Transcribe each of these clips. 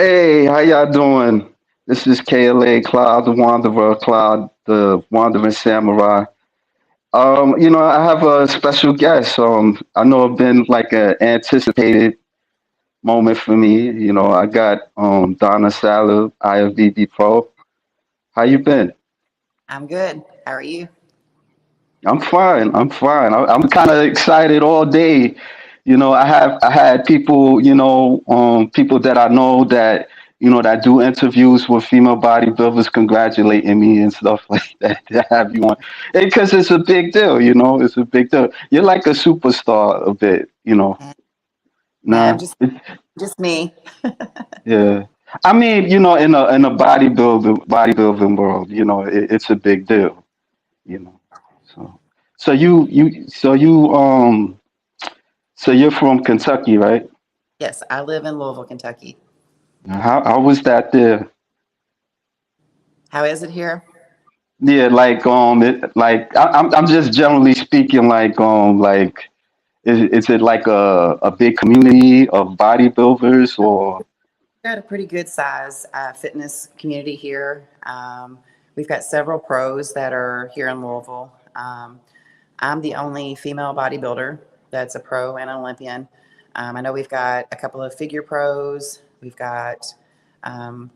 Hey, how y'all doing? This is KLA Cloud, the Wanderer Cloud, the Wandering Samurai. I have a special guest. I know it's been like an anticipated moment for me. I got Donna Salib, IFBB Pro. How you been? I'm good. How are you? I'm fine. I'm fine. I'm kind of excited all day. I had people, people that I know that that do interviews with female bodybuilders congratulating me and stuff like that. To have you on, because it's a big deal. It's a big deal. You're like a superstar a bit. Eh, I'm Nah, just me. yeah. I mean, in a bodybuilding world, it's a big deal. You know. So, so you're from Kentucky, right? Yes, I live in Louisville, Kentucky. How was that there? How is it here? Yeah, I'm just generally speaking, is it like a big community of bodybuilders or We've got a pretty good size fitness community here. We've got several pros that are here in Louisville. I'm the only female bodybuilder that's a pro and an Olympian. I know we've got a couple of figure pros. We've got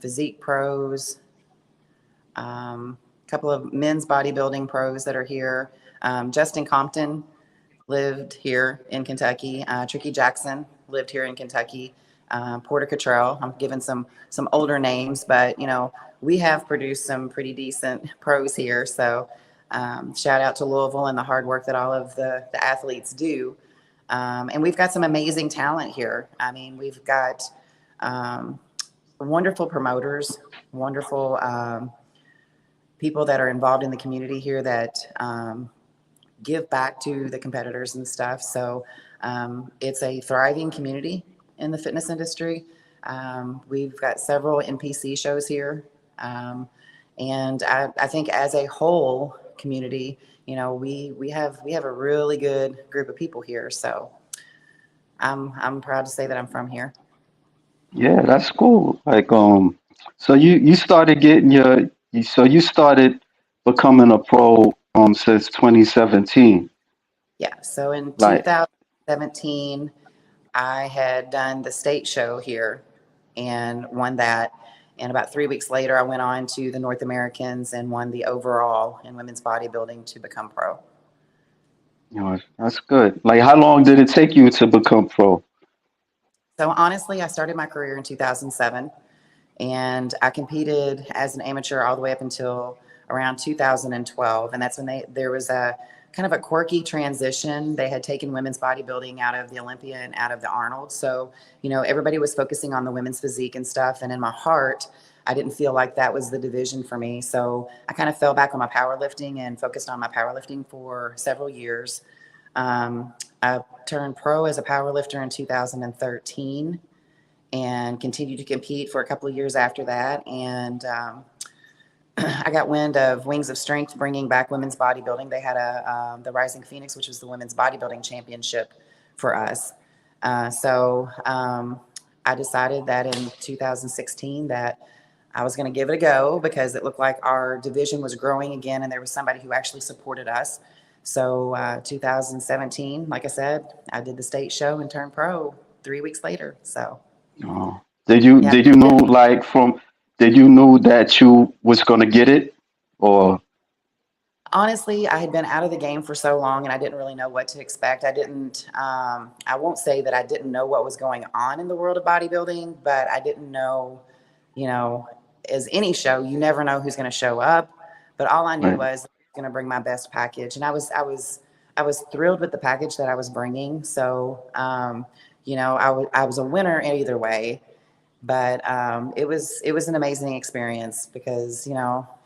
physique pros. A couple of men's bodybuilding pros that are here. Justin Compton lived here in Kentucky. Tricky Jackson lived here in Kentucky. Porter Cottrell. I'm giving some older names, but we have produced some pretty decent pros here. So shout out to Louisville and the hard work that all of the athletes do. And we've got some amazing talent here. I mean, we've got um, wonderful promoters, wonderful people that are involved in the community here that give back to the competitors and stuff. So it's a thriving community in the fitness industry. We've got several NPC shows here. Um, and I think as a whole community, we have a really good group of people here. So I'm proud to say that I'm from here. yeah, that's cool. So you started getting so you started becoming a pro since 2017. Yeah. So in Like, 2017, I had done the state show here and won that. And about 3 weeks later, I went on to the North Americans and won the overall in women's bodybuilding to become pro. that's good. Like, how long did it take you to become pro? So honestly, I started my career in 2007 and I competed as an amateur all the way up until around 2012. And that's when there was a kind of a quirky transition. They had taken women's bodybuilding out of the Olympia and out of the Arnold. So, everybody was focusing on the women's physique and stuff. And in my heart, I didn't feel like that was the division for me. So I kind of fell back on my powerlifting and focused on my powerlifting for several years. I turned pro as a powerlifter in 2013 and continued to compete for a couple of years after that. And I got wind of Wings of Strength bringing back women's bodybuilding. They had the Rising Phoenix, which was the women's bodybuilding championship for us. So I decided that in 2016 that I was going to give it a go because it looked like our division was growing again and there was somebody who actually supported us. So 2017, like I said, I did the state show and turned pro 3 weeks later. So Oh. Did you know that you was gonna get it? Or honestly, I had been out of the game for so long and I didn't really know what to expect. I won't say that I didn't know what was going on in the world of bodybuilding, but I didn't know, you know, as any show, you never know who's going to show up. But all I knew right. was I was going to bring my best package. And I was thrilled with the package that I was bringing. So, I was a winner either way. But it was an amazing experience because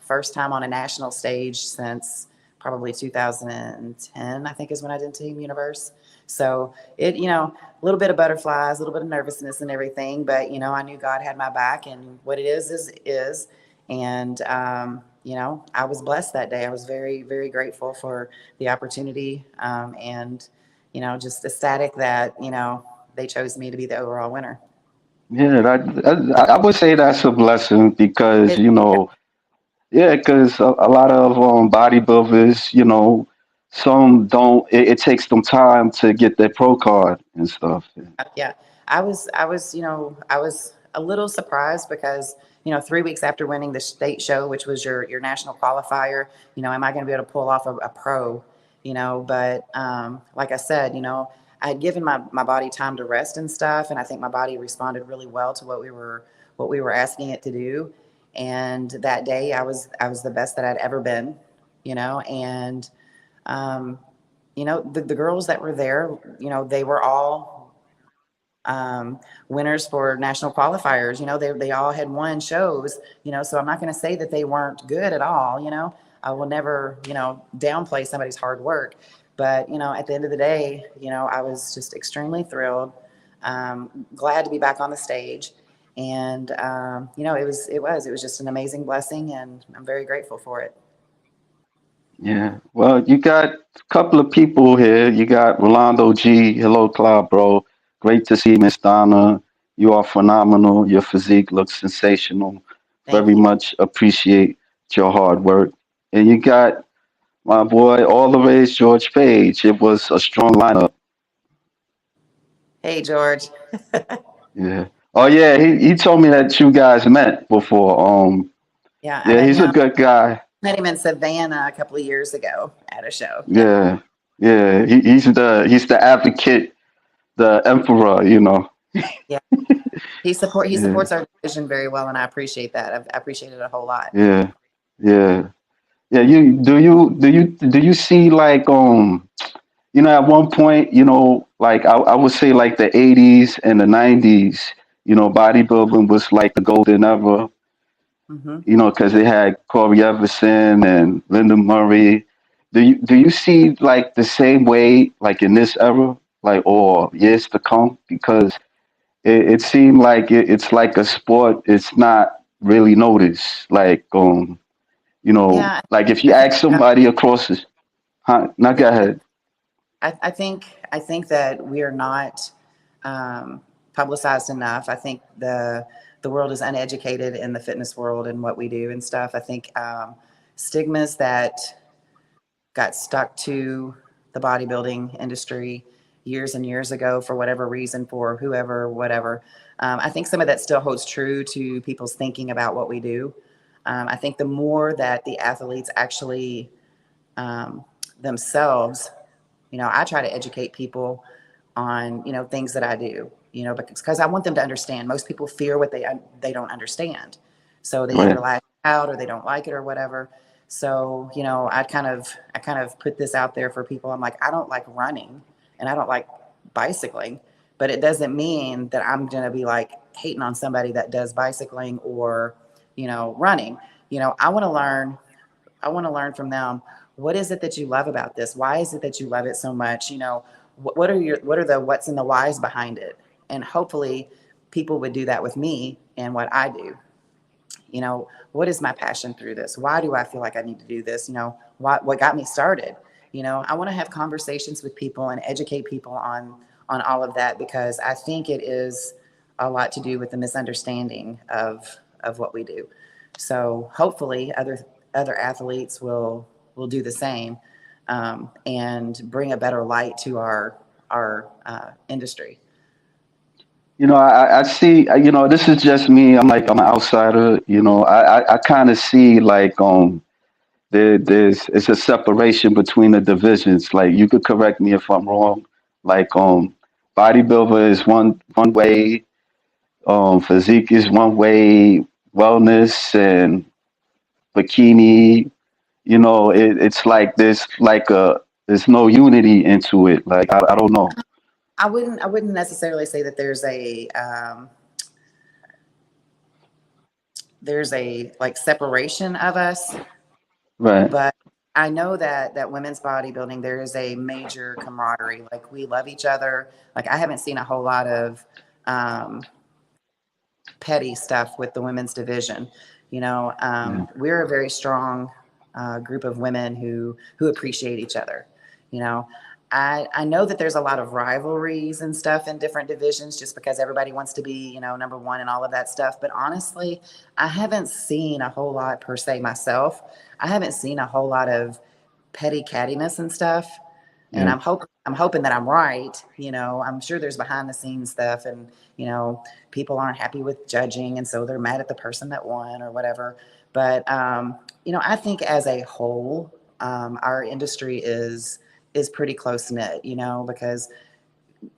first time on a national stage since probably 2010, I think is when I did Team Universe. So a little bit of butterflies, a little bit of nervousness and everything, but I knew God had my back, and what it is, and I was blessed that day. I was very, very grateful for the opportunity, and just ecstatic that they chose me to be the overall winner. Yeah, I would say that's a blessing because, It, you know, yeah, because a lot of bodybuilders, you know, some don't, it takes them time to get their pro card and stuff. yeah, I was, I was a little surprised because, 3 weeks after winning the state show, which was your national qualifier, am I going to be able to pull off a pro, but, like I said, I had given my body time to rest and stuff. And I think my body responded really well to what we were asking it to do. And that day I was the best that I'd ever been, and, um, the girls that were there, they were all winners for national qualifiers. They all had won shows. So I'm not going to say that they weren't good at all. I will never downplay somebody's hard work. But at the end of the day, I was just extremely thrilled, glad to be back on the stage. And it was just an amazing blessing, and I'm very grateful for it. Yeah. Well, you got a couple of people here. You got Rolando G. Hello, Cloud, bro. Great to see Miss Donna. You are phenomenal. Your physique looks sensational. Thank Very you. much appreciate your hard work. And you got my boy, all the way, George Page. It was a strong lineup. Hey, George. Yeah. Oh yeah, he told me that you guys met before. Yeah, I Yeah, met he's a him. good guy. Met him in Savannah a couple of years ago at a show. Yep. Yeah. Yeah. He's the advocate, the emperor, you know. Yeah. He Yeah. supports our vision very well, and I appreciate that. I appreciate it a whole lot. Yeah. Yeah. Yeah. Do you see like at one point, like I would say like the 80s and the 90s, bodybuilding was like the golden era, Hmm. because they had Corey Everson and Linda Murray. Do you see like the same way like in this era, like or years to come? Because it seemed like it's like a sport. It's not really noticed. Like Yeah, like if you I think ask somebody across the, huh? Now go I, ahead. I think that we are not um, publicized enough. I think the world is uneducated in the fitness world and what we do and stuff. I think stigmas that got stuck to the bodybuilding industry years and years ago for whatever reason, for whoever, whatever. I think some of that still holds true to people's thinking about what we do. I think the more that the athletes actually um, themselves, I try to educate people on, things that I do, because I want them to understand. Most people fear what they don't understand. So they either Right. lash out or they don't like it or whatever. So, I kind of put this out there for people. I'm like, I don't like running and I don't like bicycling, but it doesn't mean that I'm going to be like hating on somebody that does bicycling or, running. I want to learn from them. What is it that you love about this? Why is it that you love it so much? What are the what's in the whys behind it? And hopefully people would do that with me and what I do. What is my passion through this? Why do I feel like I need to do this? What got me started? I want to have conversations with people and educate people on all of that, because I think it is a lot to do with the misunderstanding of what we do. So hopefully other athletes will do the same, and bring a better light to our industry. I see. This is just me. I'm an outsider. I kind of see like there's it's a separation between the divisions. Like you could correct me if I'm wrong. Like bodybuilder is one way, physique is one way, wellness and bikini. It's like there's no unity into it. Like I don't know. I wouldn't necessarily say that there's a like separation of us, Right. but I know that women's bodybuilding, there is a major camaraderie. Like we love each other. Like I haven't seen a whole lot of um, petty stuff with the women's division. Yeah. We're a very strong group of women who appreciate each other. You know, I know that there's a lot of rivalries and stuff in different divisions just because everybody wants to be, number one and all of that stuff. But honestly, I haven't seen a whole lot per se myself. I haven't seen a whole lot of petty cattiness and stuff. And Yeah. I'm hoping that I'm right. I'm sure there's behind the scenes stuff and, people aren't happy with judging. And so they're mad at the person that won or whatever. But, I think as a whole, our industry is pretty close knit, because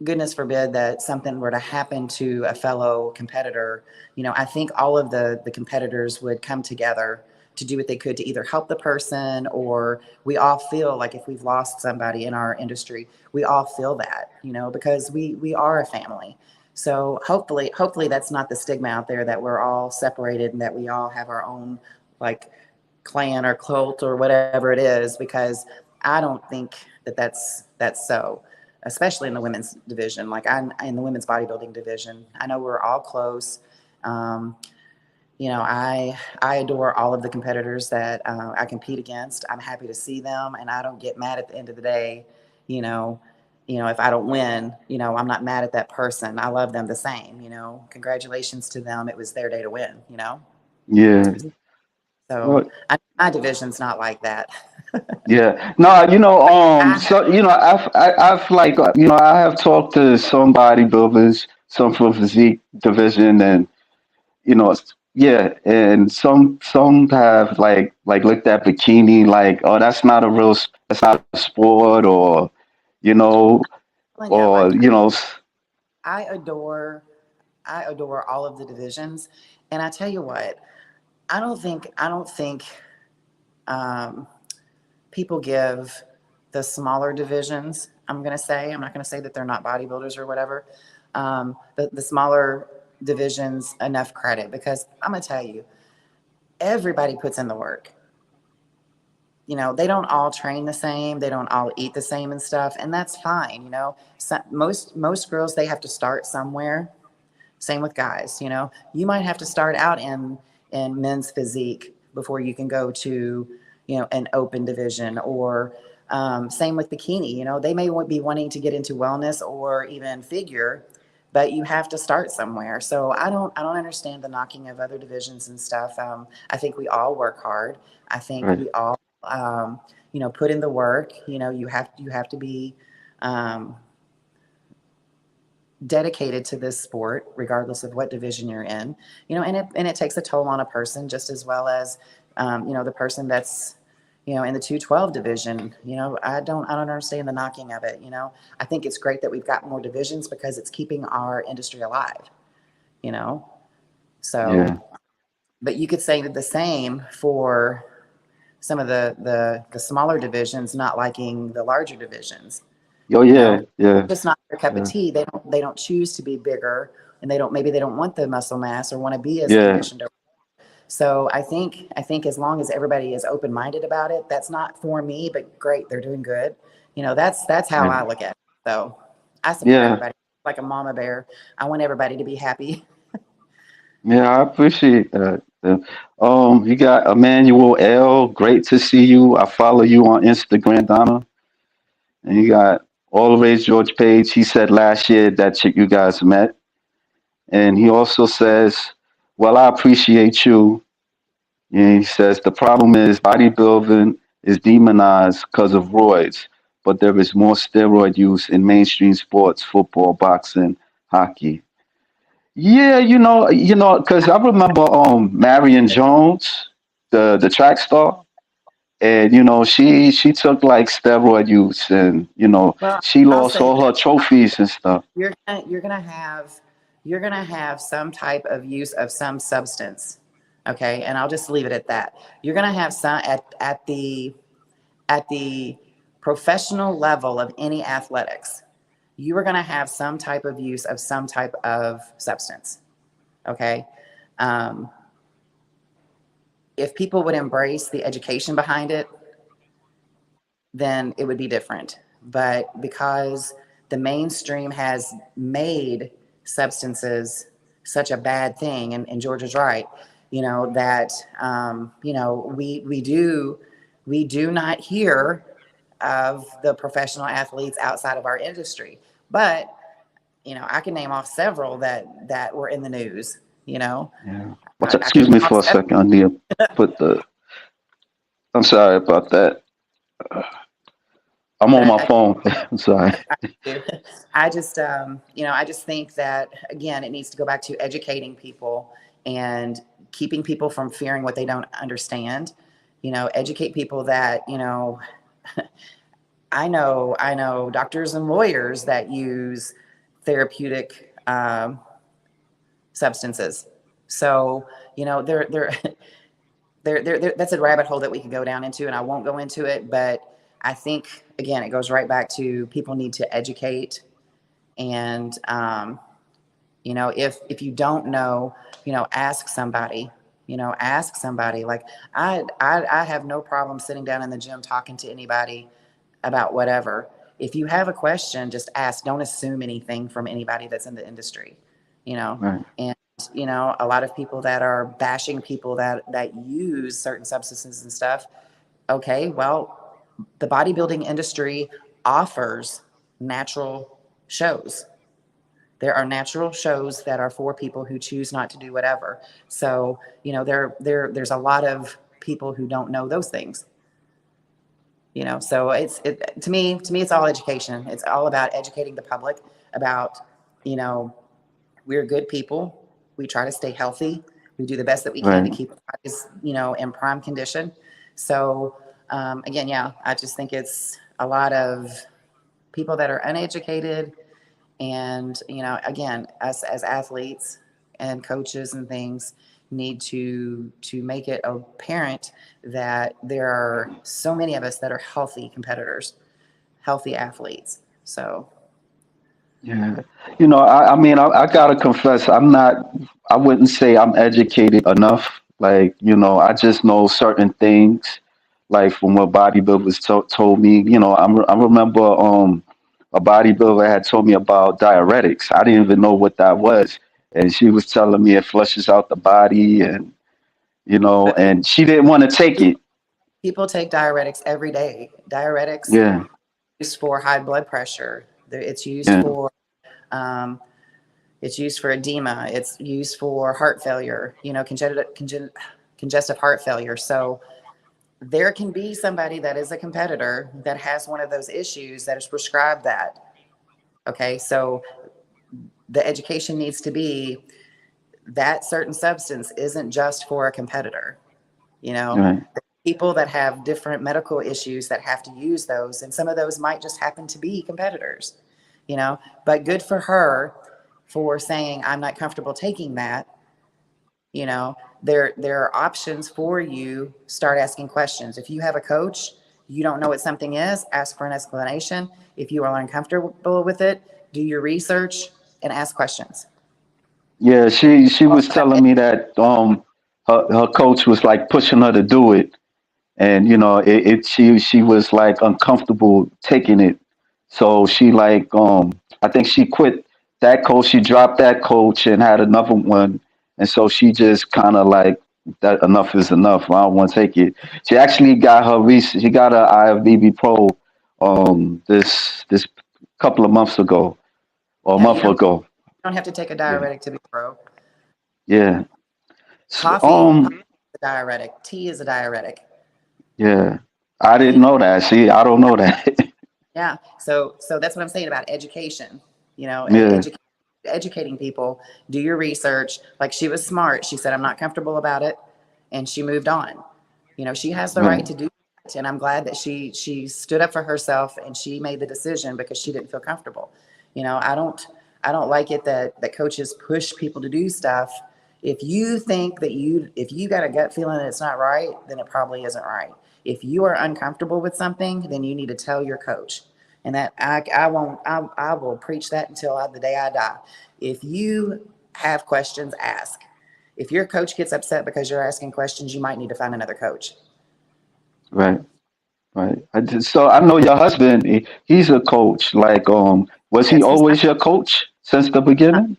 goodness forbid that something were to happen to a fellow competitor. I think all of the competitors would come together to do what they could to either help the person, or we all feel like if we've lost somebody in our industry, we all feel that, because we are a family. So hopefully that's not the stigma out there that we're all separated and that we all have our own like clan or cult or whatever it is, because I don't think that that's so, especially in the women's division. Like I'm in the women's bodybuilding division. I know we're all close. I adore all of the competitors that I compete against. I'm happy to see them, and I don't get mad at the end of the day. If I don't win, I'm not mad at that person. I love them the same. Congratulations to them. It was their day to win. Yeah. So Well, my division's not like that. yeah. No, I so I've like I have talked to some bodybuilders, some from physique division, and yeah, and some have like looked at bikini like, oh, that's not a sport, or you know, yeah, like or I adore I adore all of the divisions, and I tell you what, I don't think um, people give the smaller divisions. I'm not gonna say that they're not bodybuilders or whatever. The smaller divisions enough credit, because I'm gonna tell you, everybody puts in the work. They don't all train the same, they don't all eat the same and stuff, and that's fine. Most girls, they have to start somewhere. Same with guys. You might have to start out in men's physique before you can go to an open division, or same with bikini. They may be wanting to get into wellness or even figure, but you have to start somewhere. So I don't understand the knocking of other divisions and stuff. I think we all work hard. I think right, we all put in the work. You have to be dedicated to this sport, regardless of what division you're in. And it takes a toll on a person just as well as the person that's in the 212 division. I don't understand the knocking of it. I think it's great that we've got more divisions because it's keeping our industry alive. you know yeah, so but you could say the same for some of the smaller divisions not liking the larger divisions. oh you know yeah, yeah, just not their cup of yeah, tea. They don't choose to be bigger, and maybe they don't want the muscle mass or want to be as yeah, conditioned. So I think as long as everybody is open-minded about it, that's not for me, but great, they're doing good. That's how right, I look at it. So I support yeah, everybody like a mama bear. I want everybody to be happy. yeah. I appreciate that. You got Emmanuel L. Great to see you. I follow you on Instagram, Donna. And you got Always George Page. He said last year that you guys met. And he also says, well, I appreciate you. And he says, the problem is bodybuilding is demonized because of roids, but there is more steroid use in mainstream sports, football, boxing, hockey. Yeah, because I remember Marion Jones, the track star, and she took like steroid use, and Well, she I'll lost say all her this. trophies and stuff. You're gonna have some type of use of some substance. Okay, and I'll just leave it at that. You're gonna have some at the professional level of any athletics. You are gonna have some type of use of some type of substance. Okay. Um, if people would embrace the education behind it, then it would be different. But because the mainstream has made substances such a bad thing, and George is right, that we do not hear of the professional athletes outside of our industry. But, I can name off several that were in the news, Yeah. I can Excuse name me off for a several. second. I need to put the. I'm sorry about that. I'm But on my phone. I'm sorry. I just, I just think that, again, it needs to go back to educating people and keeping people from fearing what they don't understand. Educate people that, I know doctors and lawyers that use therapeutic substances. So, they're that's a rabbit hole that we could go down into, and I won't go into it. But I think, again, it goes right back to people need to educate. And, if you don't know, ask somebody. Ask somebody. Like I have no problem sitting down in the gym talking to anybody about whatever. If you have a question, just ask. Don't assume anything from anybody that's in the industry. Right. And a lot of people that are bashing people that use certain substances and stuff. Okay, well, the bodybuilding industry offers natural shows. There are natural shows that are for people who choose not to do whatever. So, there's a lot of people who don't know those things. So to me, it's all education. It's all about educating the public about, you know, we're good people. We try to stay healthy. We do the best that we can to Right. keep our bodies, in prime condition. So, again, yeah, I just think it's a lot of people that are uneducated. And, again, us as athletes and coaches and things need to make it apparent that there are so many of us that are healthy competitors, healthy athletes. So, Yeah. I mean, I gotta confess, I wouldn't say I'm educated enough. Like, I just know certain things, like from what bodybuilders told me. I remember a bodybuilder had told me about diuretics. I didn't even know what that was, and she was telling me it flushes out the body, and but and she didn't want to take people, it. people take diuretics every day. Diuretics Yeah, used for high blood pressure. It's used yeah, for um, it's used for edema. It's used for heart failure. Congestive heart failure. So there can be somebody that is a competitor that has one of those issues that is prescribed that. Okay, so the education needs to be that certain substance isn't just for a competitor. You know, right, people that have different medical issues that have to use those, and some of those might just happen to be competitors. But good for her for saying, I'm not comfortable taking that. There are options for you. Start asking questions. If you have a coach, you don't know what something is, ask for an explanation. If you are uncomfortable with it, do your research and ask questions. yeah. She All was about telling me that her coach was like pushing her to do it, and she was like uncomfortable taking it, so she like I think she quit that coach. She dropped that coach and had another one, and so she just kind of like that. Enough is enough. I don't want to take it. She actually got she got her IFBB Pro this couple of months ago or a Yeah, you month don't ago. have to take a Yeah, diuretic to be pro. yeah. Coffee is a diuretic. Tea is a diuretic. Yeah. I You didn't know, know that. See, I don't know that. yeah. So that's what I'm saying about education. Yeah, Educating people. Do your research. Like, she was smart. She said, I'm not comfortable about it, and she moved on. She has the right right. to do that, and I'm glad that she stood up for herself and she made the decision because she didn't feel comfortable. I don't like it that coaches push people to do stuff. If you think that if you got a gut feeling that it's not right, then it probably isn't right. If you are uncomfortable with something, then you need to tell your coach. And that I won't, I will preach that until the day I die. If you have questions, ask. If your coach gets upset because you're asking questions, you might need to find another coach. Right. Right. So I know your husband, he's a coach. Like, was he Yes, he's my always your coach since the beginning?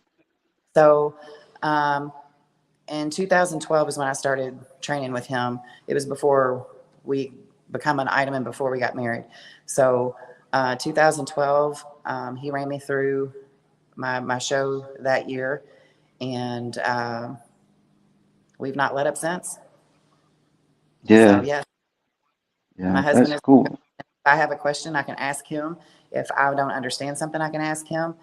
so. Um, in 2012 is when I started training with him. It was before we become an Item before we got married. So 2012, he ran me through my show that year, and we've not let up since. So Yeah. yeah, my Yeah. husband That's is. cool. If I have a question, I can ask him. If I don't understand something, I can ask him.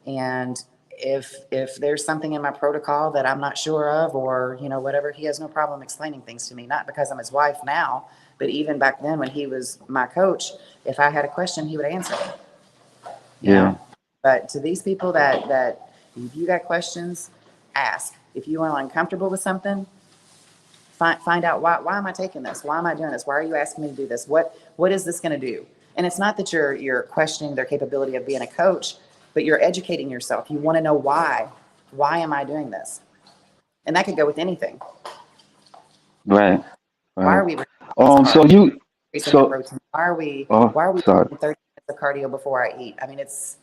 And if there's something in my protocol that I'm not sure of, or whatever, he has no problem explaining things to me. Not because I'm his wife now, but even back then when he was my coach, if I had a question, he would answer me. You Yeah. know. But to these people that if you got questions, ask. If you are uncomfortable with something, find out why am I taking this? Why am I doing this? Why are you asking me to do this? What is this going to do? And it's not that you're questioning their capability of being a coach, but you're educating yourself. You want to know why. Why am I doing this? And that could go with anything. Right. Why Right. are we racing this So car? you. Increasing our So. protein? Why are we Oh, why are we sorry. doing 30 minutes of cardio before I eat? I mean, it's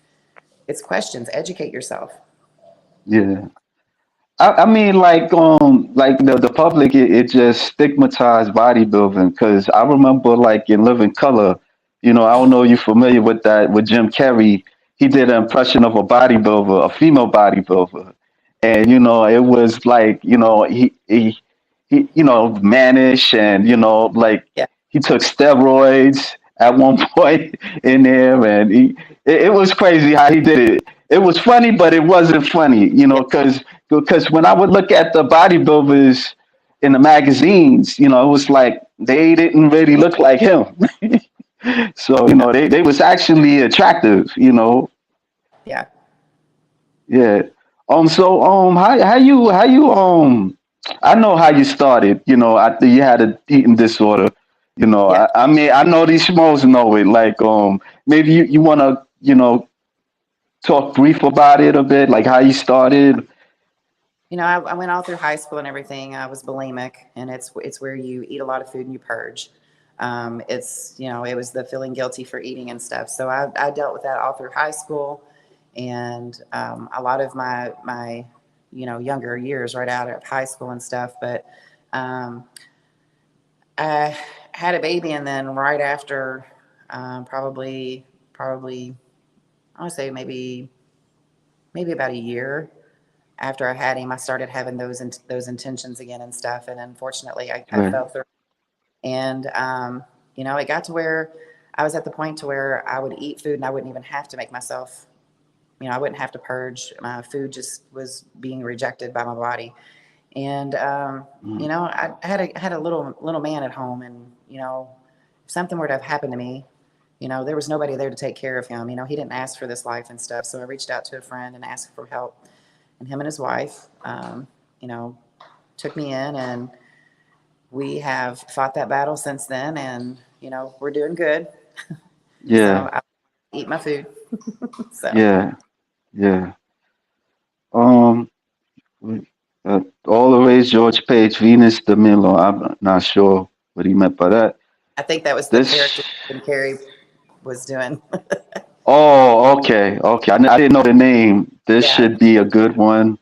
questions. Educate yourself. Yeah. I mean, like the public, it just stigmatized bodybuilding because I remember, like in Living Color, I don't know you're familiar with that with Jim Carrey. He did an impression of a bodybuilder, a female bodybuilder, and it was like he mannish, and like Yeah. he took steroids at one point in there, and it was crazy how he did it. It was funny, but it wasn't funny, Yeah. because when I would look at the bodybuilders in the magazines, it was like they didn't really look like him. So they was actually attractive. Yeah. Yeah. So how you I know how you started. After you had an eating disorder. Yeah. I mean I know these schmoes know it. Like maybe you wanna talk brief about it a bit, like how you started. I went all through high school and everything. I was bulimic, and it's where you eat a lot of food and you purge. It was the feeling guilty for eating and stuff. So I dealt with that all through high school, and a lot of my younger years right out of high school and stuff. But um, I had a baby, and then right after, probably I would say maybe about a year after I had him, I started having those intentions again and stuff. And unfortunately, I Right. fell through. And it got to where I was at the point to where I would eat food and I wouldn't even have to make myself. I wouldn't have to purge. My food just was being rejected by my body. And Mm. I had a little man at home, and if something were to have happened to me, there was nobody there to take care of him. He didn't ask for this life and stuff. So I reached out to a friend and asked for help, and him and his wife, you know, took me in, and we have fought that battle since then, and we're doing good. Yeah. So I eat my food. So Yeah. Yeah. Um. Always George Page, Venus de Milo. I'm not sure what he meant by that. I think that was the This. character Jim Carrey was doing. Oh, okay, okay. I didn't know the name. This Yeah. should be a good one.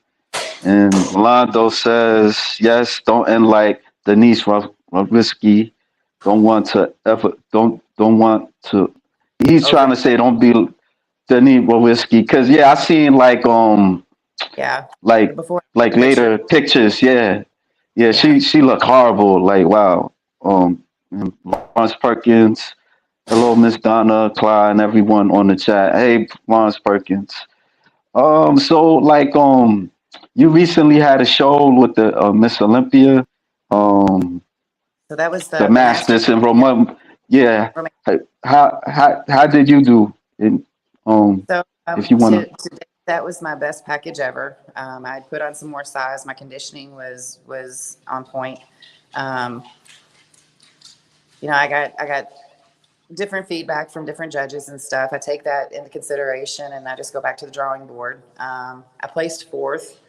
And Rolando says, yes, don't end like Denise Risky. Don't want to ever, don't want to. He's Over. trying to say, don't be Denise Risky. Cause yeah, I seen Yeah. like, Before like picture. later pictures. Yeah. Yeah. Yeah. She looked horrible. Like, wow. And Lawrence Perkins. Hello, Miss Donna, Clyde, and everyone on the chat. Hey, Lawrence Perkins. So you recently had a show with the Miss Olympia, um, So that was the the master. Masters in Yeah. Rome. Yeah. Roman- How did you do? In, So if you wanna. to date, that was my best package ever. I put on some more size. My conditioning was on point. Um, I got different feedback from different judges and stuff. I take that into consideration, and I just go back to the drawing board. I placed fourth.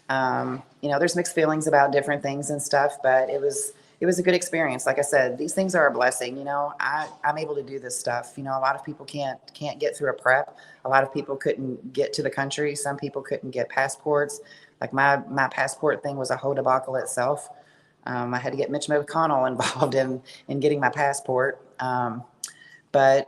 There's mixed feelings about different things and stuff, but it was a good experience. Like I said, these things are a blessing. I'm able to do this stuff. A lot of people can't get through a prep. A lot of people couldn't get to the country. Some people couldn't get passports. Like my passport thing was a whole debacle itself. I had to get Mitch McConnell involved in getting my passport. But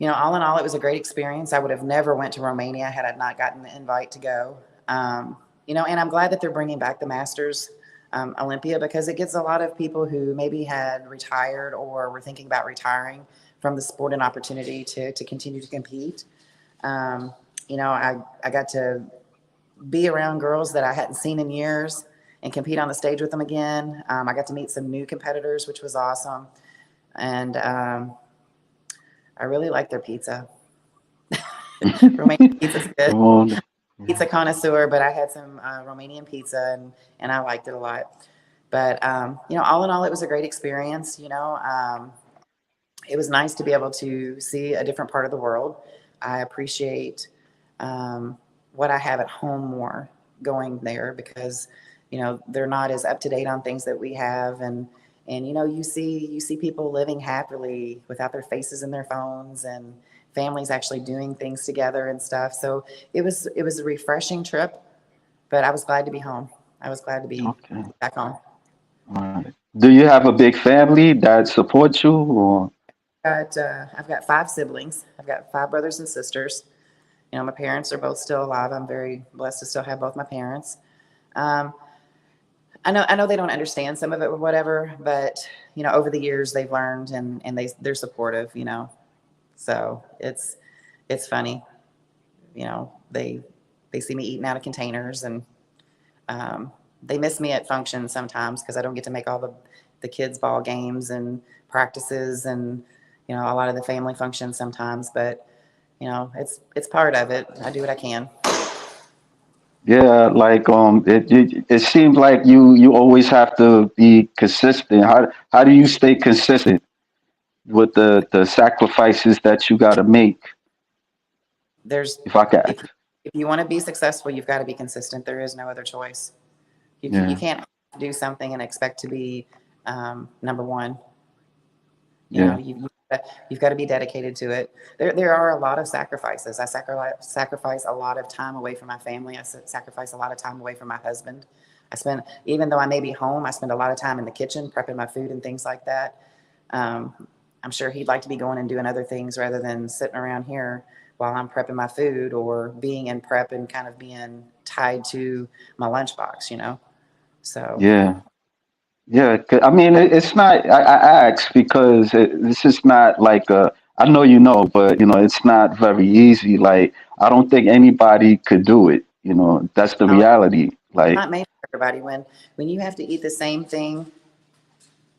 all in all, it was a great experience. I would have never went to Romania had I not gotten the invite to go. And I'm glad that they're bringing back the Masters Olympia, because it gives a lot of people who maybe had retired or were thinking about retiring from the sport an opportunity to continue to compete. I got to be around girls that I hadn't seen in years and compete on the stage with them again. I got to meet some new competitors, which was awesome. And I really like their pizza. Romanian pizza's good. Pizza connoisseur, but I had some Romanian pizza and I liked it a lot. But, all in all, it was a great experience. It was nice to be able to see a different part of the world. I appreciate what I have at home more going there, because, they're not as up to date on things that we have. And you see people living happily without their faces in their phones, and families actually doing things together and stuff. So it was a refreshing trip, but I was glad to be home. I was glad to be back home. All right. Do you have a big family that supports you, or? I've got 5 siblings. I've got 5 brothers and sisters. My parents are both still alive. I'm very blessed to still have both my parents. I know they don't understand some of it or whatever, but over the years they've learned, and they're supportive. So it's funny. They see me eating out of containers, and they miss me at functions sometimes because I don't get to make all the kids' ball games and practices and a lot of the family functions sometimes. But it's part of it. I do what I can. Yeah, like it seems like you always have to be consistent. How do you stay consistent with the sacrifices that you got to make? If I can. If you want to be successful, you've got to be consistent. There is no other choice. You can't do something and expect to be number one. You've got to be dedicated to it. There are a lot of sacrifices. I sacrifice a lot of time away from my family. I sacrifice a lot of time away from my husband. Even though I may be home, I spend a lot of time in the kitchen prepping my food and things like that. I'm sure he'd like to be going and doing other things rather than sitting around here while I'm prepping my food, or being in prep and kind of being tied to my lunchbox, So Yeah. I mean, it's not. I ask because this is not like I know but it's not very easy. Like, I don't think anybody could do it. That's the reality. Like, not made for everybody. When you have to eat the same thing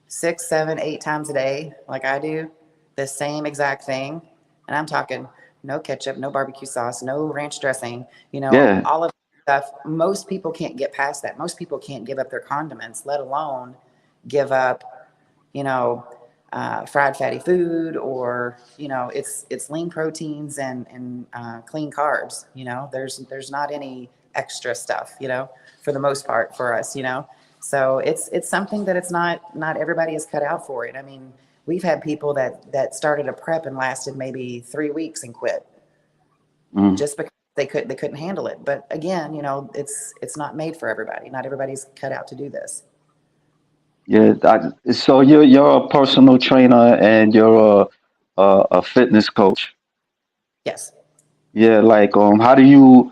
6, 7, 8 times a day, like I do, the same exact thing, and I'm talking no ketchup, no barbecue sauce, no ranch dressing, all of that stuff. Most people can't get past that. Most people can't give up their condiments, let alone give up, fried fatty food, or, it's lean proteins and clean carbs. There's not any extra stuff, for the most part for us, So it's something that it's not everybody is cut out for it. I mean, we've had people that started a prep and lasted maybe 3 weeks and quit just because they couldn't handle it. But again, it's not made for everybody. Not everybody's cut out to do this. yeah. So you're a personal trainer and you're a fitness coach. Yes. Yeah. Like, how do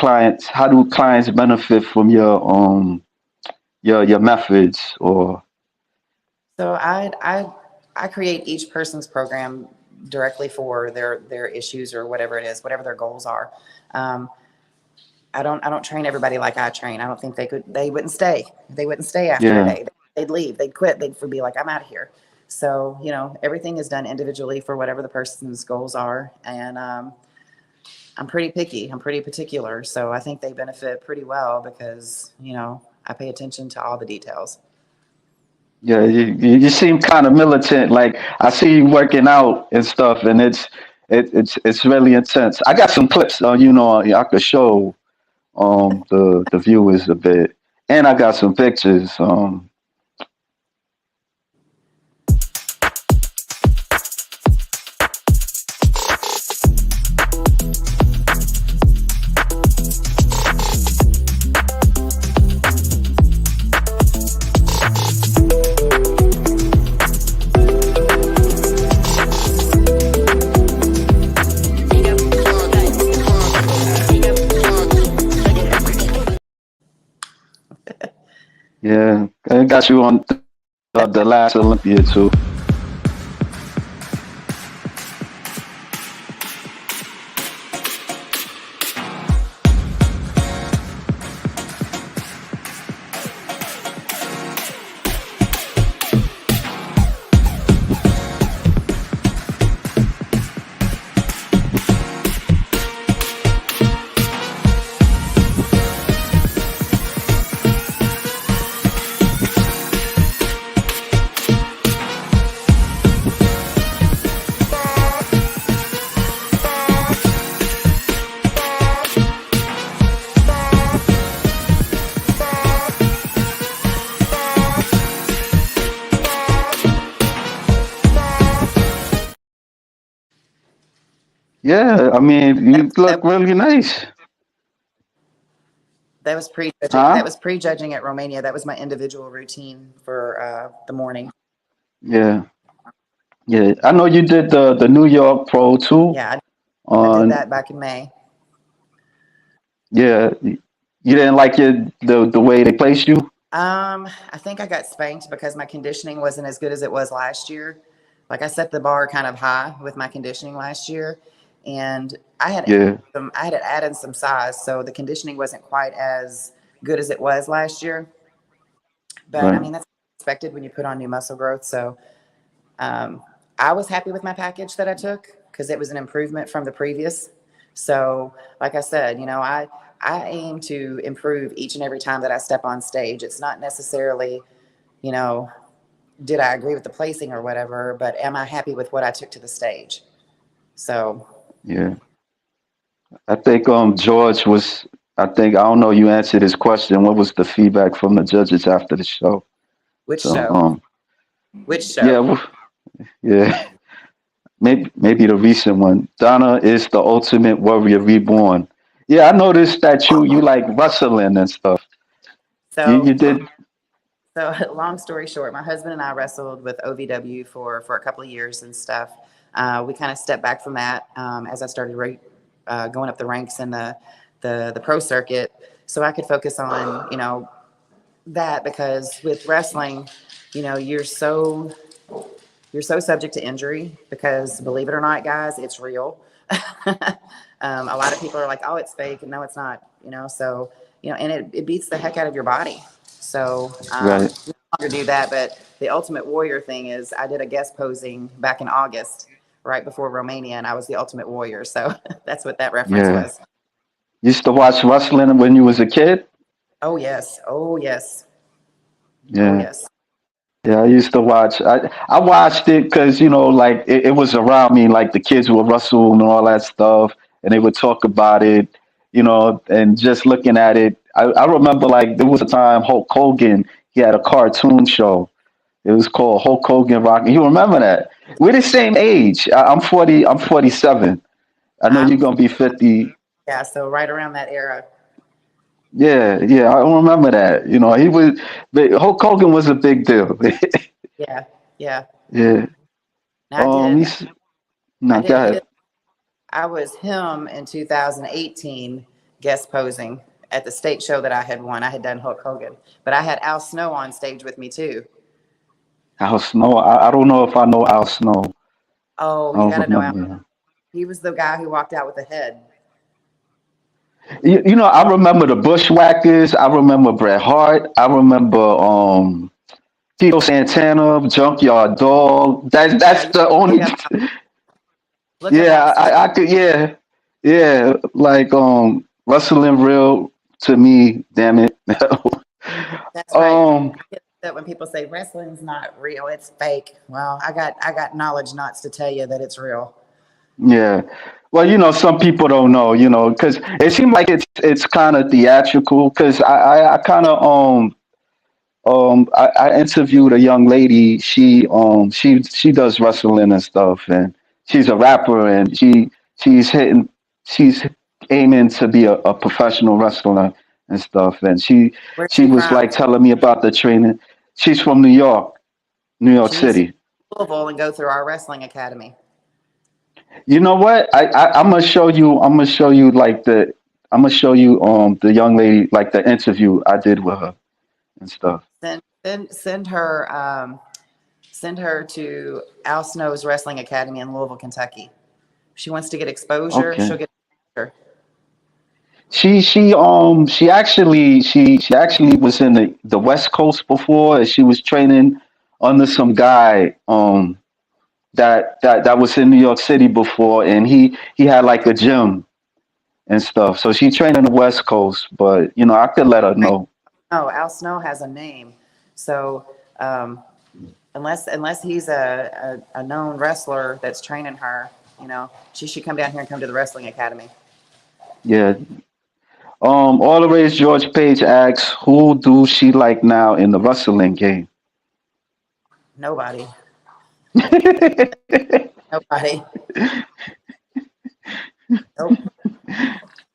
clients benefit from your methods, or? So I create each person's program directly for their issues or whatever it is, whatever their goals are. I don't train everybody like I train. I don't think they wouldn't stay. They wouldn't stay after a day. They'd leave. They'd quit. They'd be like, I'm out of here. So, everything is done individually for whatever the person's goals are. And I'm pretty picky. I'm pretty particular. So I think they benefit pretty well because, I pay attention to all the details. Yeah, you seem kind of militant. Like, I see you working out and stuff, and it's really intense. I got some clips, I could show the viewers a bit, and I got some pictures. Yeah, I got you on the last Olympia too. Yeah, I mean, That you was look really nice, that was pre-judging. That huh? was pre-judging at Romania. That was my individual routine for the morning. Yeah, yeah. I know you did the New York Pro too. Yeah, I did On that back in May. Yeah, you didn't like the way they placed you. I think I got spanked because my conditioning wasn't as good as it was last year. Like I set the bar kind of high with my conditioning last year, and Yeah, I had added some size, so the conditioning wasn't quite as good as it was last year. But I right. mean that's expected when you put on new muscle growth. So um, I was happy with my package that I took because it was an improvement from the previous. So, like I said, I aim to improve each and every time that I step on stage. It's not necessarily, you know, did I agree with the placing or whatever, but am I happy with what I took to the stage? So, Yeah, I think George was. I think I don't know. You answered his question. What was the feedback from the judges after the show? which So show? Which yeah, show? yeah. Maybe the recent one. Donna is the ultimate warrior reborn. Yeah, I noticed that you like wrestling and stuff. You So, did. so long story short, my husband and I wrestled with OVW for a couple of years and stuff. We kind of stepped back from that as I started going up the ranks in the pro circuit, so I could focus on that because with wrestling, you're so subject to injury because believe it or not, guys, it's real. A lot of people are like, oh, it's fake. And no, it's not, so, and it beats the heck out of your body. So Right. we no longer do that. But the Ultimate Warrior thing is I did a guest posing back in August, right before Romania, and I was the Ultimate Warrior. So that's what that reference Yeah. was. Used to watch wrestling when you was a kid. Oh, yes. Oh, yes. Oh, Yeah. yes. Yeah, I used to watch. I watched it because like it was around me. Like the kids would wrestle and all that stuff, and they would talk about it. And just looking at it, I remember like there was a time Hulk Hogan he had a cartoon show. It was called Hulk Hogan Rock. You remember that? We're the same age. I'm 40. I'm 47. I know you're I'm, gonna be 50. yeah. So right around that era. Yeah, yeah, I remember that. He was. But Hulk Hogan was a big deal. Yeah. Yeah. Yeah. And He's I no, go did ahead. I was him in 2018 guest posing at the state show that I had won. I had done Hulk Hogan, but I had Al Snow on stage with me too. Al Snow. I don't know if I know Al Snow. Oh, I you got don't to know Al. remember him. He was the guy who walked out with the head. I remember the Bushwhackers. I remember Bret Hart. I remember Tito Santana, Junkyard Dog. That's Yeah, the only. look up Al Yeah, Snow. I could. Yeah, yeah. Like wrestling real to me. Damn it. That's right. um. I get that when people say wrestling's not real, it's fake. Well, I got knowledge knots to tell you that it's real. Yeah. Well, some people don't know, because it seemed like it's kind of theatrical. Because I kind of I interviewed a young lady. She does wrestling and stuff, and she's a rapper, and she's hitting she's aiming to be a professional wrestler and stuff. And she Where's she she was from? like telling me about the training. She's from New York She needs to City. go to Louisville and go through our wrestling academy. You know what? I'm gonna show you. I'm gonna show you like the. I'm gonna show you the young lady like the interview I did with her. and stuff. Send her to Al Snow's Wrestling Academy in Louisville, Kentucky. If she wants to get exposure, Okay. she'll get exposure. She actually was in the West Coast before, and she was training under some guy that was in New York City before, and he had like a gym and stuff. So she trained in the West Coast, but I could let her Right. know. Oh, Al Snow has a name. So unless he's a known wrestler that's training her, she should come down here and come to the wrestling academy. Yeah. All the ways George Page asks, who do she like now in the wrestling game? Nobody. Nobody. Nope.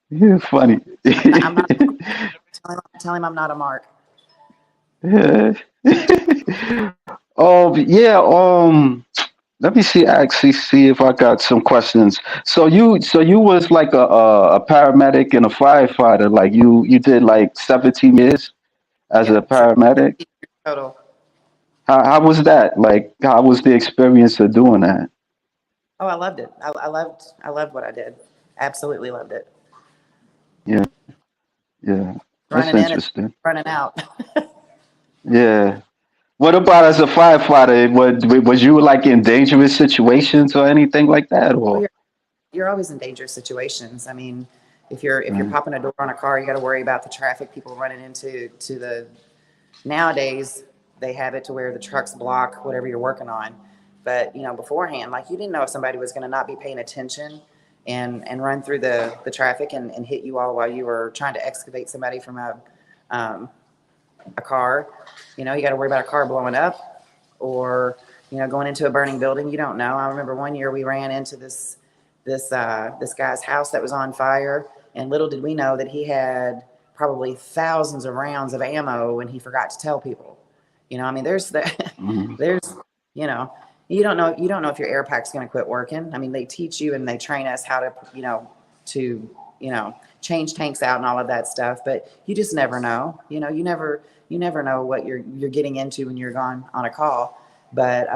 Yeah, funny. I'm not. Tell him I'm not a mark. Yeah. Yeah. Let me see. Actually, see if I got some questions. So you was like a paramedic and a firefighter. Like you did like 17 years as a Yep. paramedic. Total. How was that? Like, how was the experience of doing that? Oh, I loved it. I loved what I did. Absolutely loved it. Yeah, yeah. That's Running in and interesting. running out. Yeah. What about as a firefighter? Was you like in dangerous situations or anything like that? Oh, Or you're always in dangerous situations. I mean, if you're right. popping a door on a car, you got to worry about the traffic people running into to the. Nowadays, they have it to where the trucks block whatever you're working on. But beforehand, like you didn't know if somebody was going to not be paying attention and run through the traffic and hit you all while you were trying to excavate somebody from um, a car. You got to worry about a car blowing up or going into a burning building. You don't know. I remember one year we ran into this guy's house that was on fire, and little did we know that he had probably thousands of rounds of ammo, and he forgot to tell people. I mean, there's Mhm. there's you know you don't know if your air pack's going to quit working. I mean, they teach you and they train us how to change tanks out and all of that stuff, but you just never know. You never know what you're getting into when you're gone on a call. But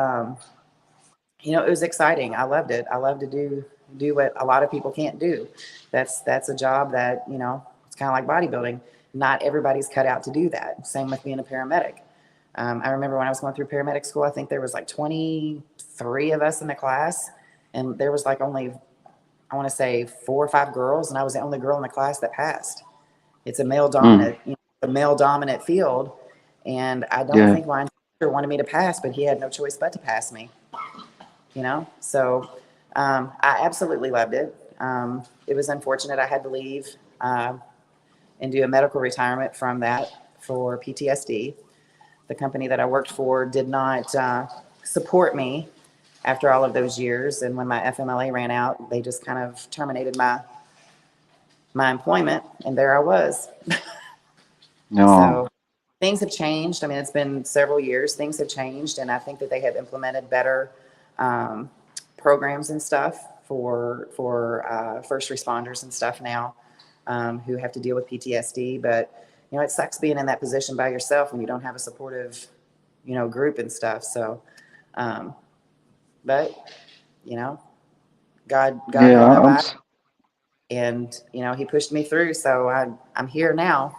it was exciting. I loved it. I love to do what a lot of people can't do. That's a job that it's kind of like bodybuilding. Not everybody's cut out to do that. Same with being a paramedic. I remember when I was going through paramedic school, I think there was like 23 of us in the class, and there was like only, I want to say, 4 or 5 girls, and I was the only girl in the class that passed. It's a male Mm. dominant, a male dominant field, and I don't Yeah. think my instructor wanted me to pass, but he had no choice but to pass me. So I absolutely loved it. It was unfortunate I had to leave and do a medical retirement from that for PTSD. The company that I worked for did not support me after all of those years, and when my FMLA ran out, they just kind of terminated my employment, and there I was. No. So things have changed. I mean, it's been several years. Things have changed, and I think that they have implemented better um, programs and stuff for first responders and stuff now who have to deal with PTSD. But it sucks being in that position by yourself when you don't have a supportive group and stuff. So, um, but God Yeah. knew my body, and He pushed me through. So I'm here now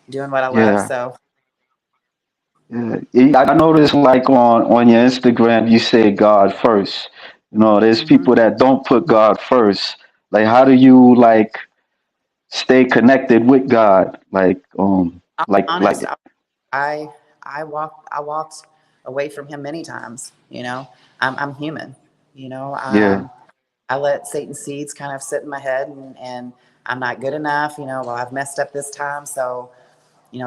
doing what I love. Yeah. So. I noticed like on your Instagram, you say God first. There's Mhm. people that don't put God first. Like, how do you like stay connected with God? I'll be Like, honest. I I walked away from Him many times. I'm human. You know, yeah, um, I let Satan's seeds kind of sit in my head, and I'm not good enough. Well, I've messed up this time, so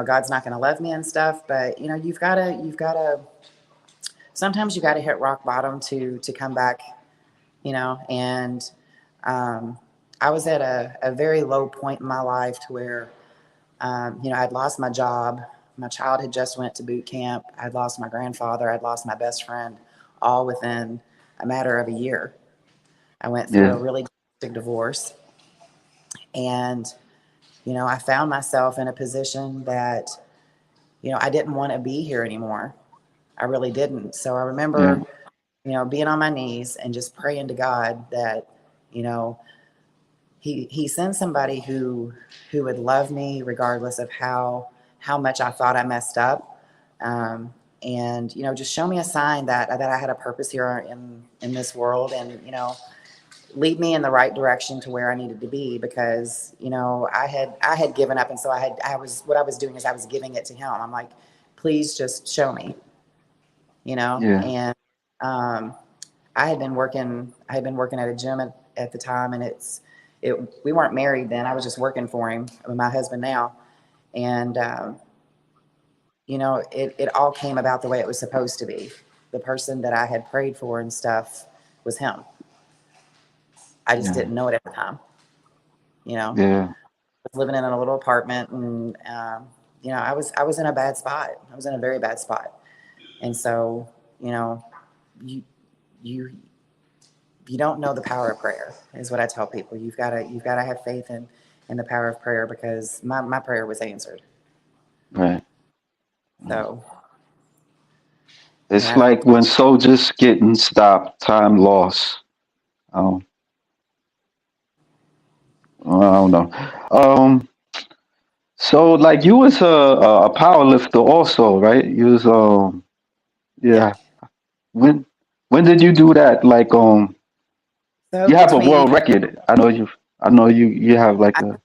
God's not going to love me and stuff. But you've got to. Sometimes you got to hit rock bottom to come back. And um, I was at a very low point in my life to where I'd lost my job. My child had just went to boot camp. I'd lost my grandfather. I'd lost my best friend, all within a matter of a year. I went through yeah, a really big divorce, and I found myself in a position that I didn't want to be here anymore. I really didn't. So I Yeah. remember, being on my knees and just praying to God that, you know, he sends somebody who would love me regardless of how much I thought I messed up. And just show me a sign that I had a purpose here in this world, and lead me in the right direction to where I needed to be, because I had given up, and so I was what I was doing is I was giving it to him. I'm like, please just show me, Yeah. and um, I had been working at a gym at the time, and we weren't married then. I was just working for him with my husband now, and it all came about the way it was supposed to be. The person that I had prayed for and stuff was him. I just Yeah. didn't know it at the time. Yeah. I was living in a little apartment, and I was in a bad spot. I was in a very bad spot, and so you you you don't know the power of prayer, is what I tell people. You've got to have faith in the power of prayer, because my prayer was answered. Right. So It's I don't. like when soldiers getting stopped, time lost. Um, I don't know. Um, so like you was a power lifter also, right? You was Yeah. yeah. When when did you do that? Like So you have a between world record. I know you have like I, a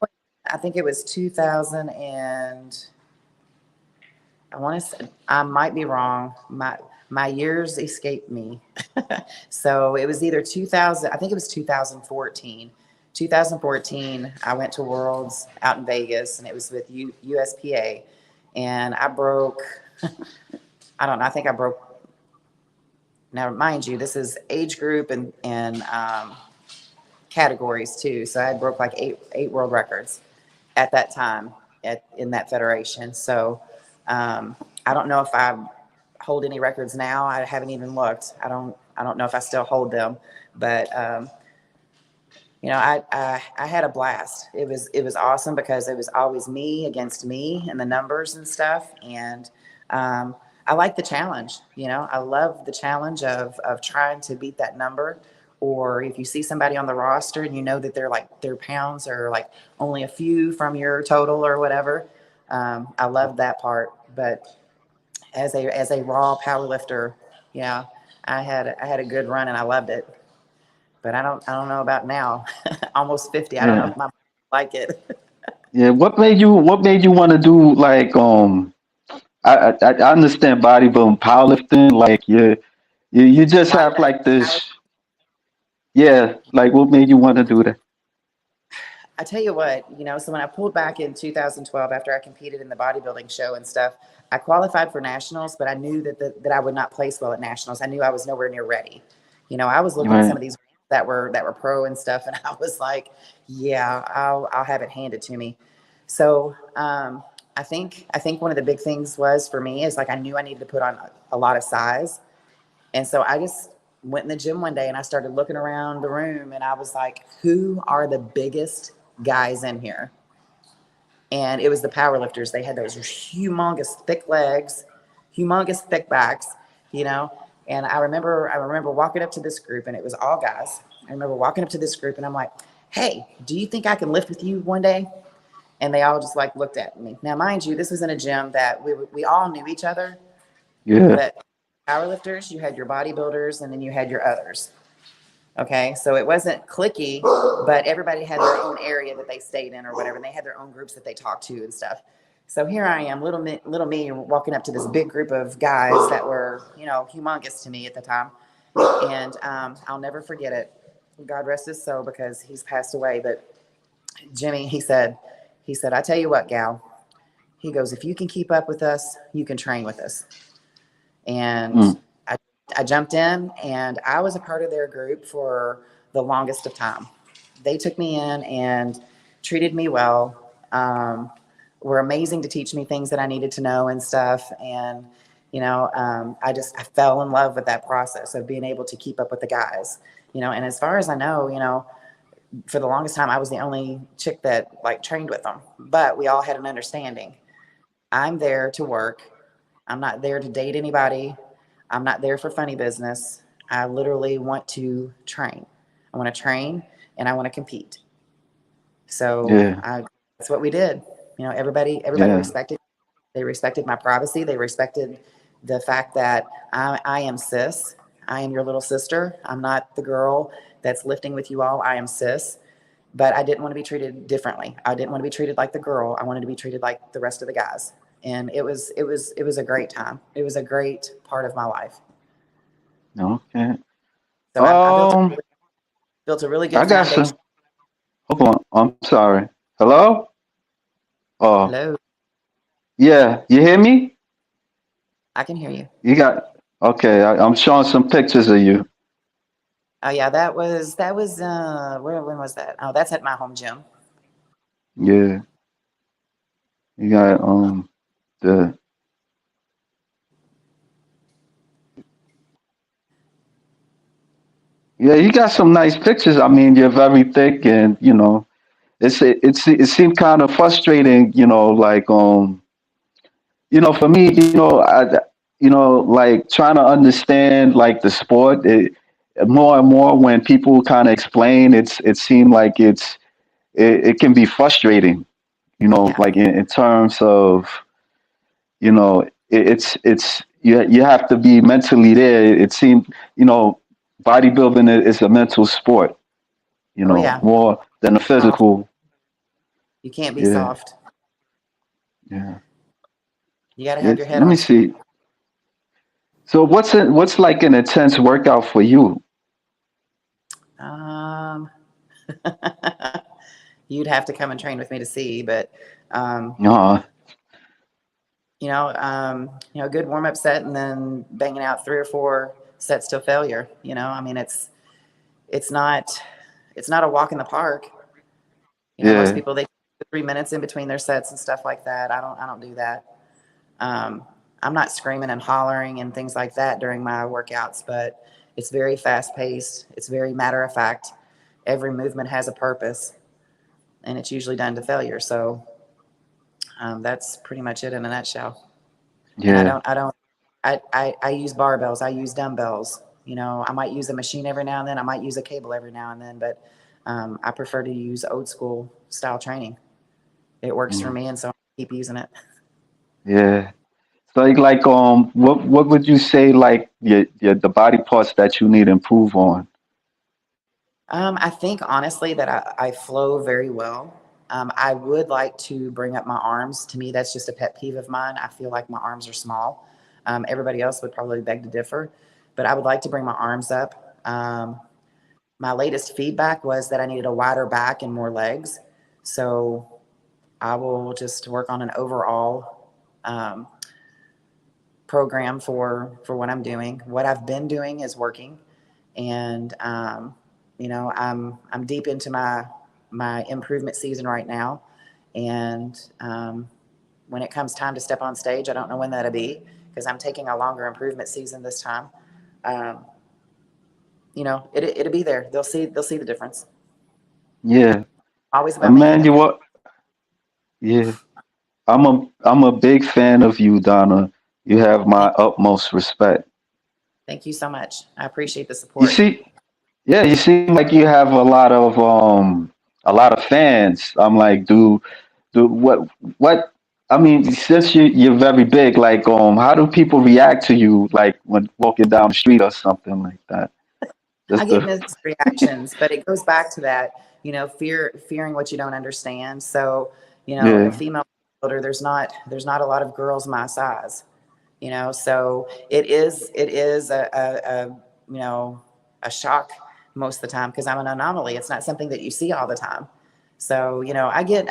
I think it was 2000, and I want to say, I might be wrong. My years escape me. So it was either 2000, I think it was 2014. 2014, I went to Worlds out in Vegas, and it was with USPA, and I broke, I don't know, I think I broke, now mind you, this is age group and categories too. So I had broke like eight world records at that time in that federation. So I don't know if I hold any records now. I haven't even looked. I don't know if I still hold them, but I had a blast. It was awesome, because it was always me against me and the numbers and stuff. And I like the challenge. I love the challenge of trying to beat that number. Or if you see somebody on the roster and you know that their pounds are like only a few from your total or whatever. I love that part. But as a raw power lifter, yeah, I had a good run, and I loved it. But I don't know about now. Almost 50. I don't know yeah if my like it. yeah. What made you want to do like I understand bodybuilding, powerlifting. Like you just Why did have I like this. power? Yeah. Like what made you want to do that? I tell you what, so when I pulled back in 2012 after I competed in the bodybuilding show and stuff, I qualified for nationals, but I knew that I would not place well at nationals. I knew I was nowhere near ready. I was looking at some Right. of these that were pro and stuff, and I was like, yeah, I'll have it handed to me. So I think one of the big things was for me is like I knew I needed to put on a lot of size. And so I just went in the gym one day and I started looking around the room, and I was like, who are the biggest guys in here? And it was the power lifters. They had those humongous thick legs, humongous thick backs, you know. And I remember walking up to this group, and it was all guys. I remember walking up to this group, and I'm like, hey, do you think I can lift with you one day? And they all just like looked at me. Now, mind you, this was in a gym that we all knew each other, Yeah. but powerlifters, you had your bodybuilders, and then you had your others. Okay, so it wasn't clicky, but everybody had their own area that they stayed in or whatever, and they had their own groups that they talked to and stuff. So here I am, little me, walking up to this big group of guys that were, humongous to me at the time, and I'll never forget it. God rest his soul, because he's passed away. But Jimmy, he said, I tell you what, gal. He goes, if you can keep up with us, you can train with us. And Mm. I jumped in, and I was a part of their group for the longest of time. They took me in and treated me well. Were amazing to teach me things that I needed to know and stuff. And I fell in love with that process of being able to keep up with the guys. And as far as I know, for the longest time, I was the only chick that like trained with them. But we all had an understanding. I'm there to work. I'm not there to date anybody. I'm not there for funny business. I literally want to train. I want to train and I want to compete. So Yeah. that's what we did. Everybody Yeah. respected. They respected my privacy. They respected the fact that I am cis. I am your little sister. I'm not the girl that's lifting with you all. I am cis. But I didn't want to be treated differently. I didn't want to be treated like the girl. I wanted to be treated like the rest of the guys. And it was a great time. It was a great part of my life. Okay. So I Um, built a really I good got foundation. some. Hold on. I'm sorry. Hello? Oh, Hello, yeah. You hear me? I can hear you. You got. Okay. I'm showing some pictures of you. Oh yeah, that was where when was that? Oh, that's at my home gym. Yeah. You got the. Yeah. You got some nice pictures. I mean, you're very thick, and it seemed kind of frustrating. For me, like trying to understand like the sport. More and more when people kind of explain, it seemed like it can be frustrating. Yeah. Like in terms of it's you have to be mentally there. It seemed bodybuilding is a mental sport. Oh yeah. More than a Soft. physical. You can't be Yeah, soft. yeah. You got to have your head Let me on. see. So what's like an intense workout for you? Um, you'd have to come and train with me to see, but um, Uh, a good warm up set and then banging out 3 or 4 sets to failure. I mean, it's not it's not a walk in the park. Most yeah, people they 3 minutes in between their sets and stuff like that. I don't do that. Um, I'm not screaming and hollering and things like that during my workouts, but it's very fast paced. It's very matter of fact. Every movement has a purpose, and it's usually done to failure. So that's pretty much it in a nutshell. And I yeah. don't, I don't, I use barbells. I use dumbbells. I might use a machine every now and then. I might use a cable every now and then, but I prefer to use old school style training. It works for Mm, me, and so I keep using it. yeah. So what would you say like the body parts that you need to improve on? I think honestly that I flow very well. I would like to bring up my arms. To me, that's just a pet peeve of mine. I feel like my arms are small. Everybody else would probably beg to differ, but I would like to bring my arms up. My latest feedback was that I needed a wider back and more legs. So I will just work on an overall um, program for what I'm doing. What I've been doing is working, and I'm deep into my improvement season right now, and when it comes time to step on stage, I don't know when that'll be because I'm taking a longer improvement season this time. Um, it'll be there. They'll see the difference. Yeah. Always about making Man, a you difference. what? Yeah. I'm a big fan of you, Donna. You have my Thank, utmost respect. thank you so much. I appreciate the You support. see, yeah, you seem like you have a lot of fans. I'm like, do what I mean, since you're very big, like how do people react to you like when walking down the street or something like that? I Just get the mixed reactions, but it goes back to that, fearing what you don't understand. So, a yeah, female builder, there's not a lot of girls my size, so it is a shock most of the time because I'm an anomaly. It's not something that you see all the time. So, I get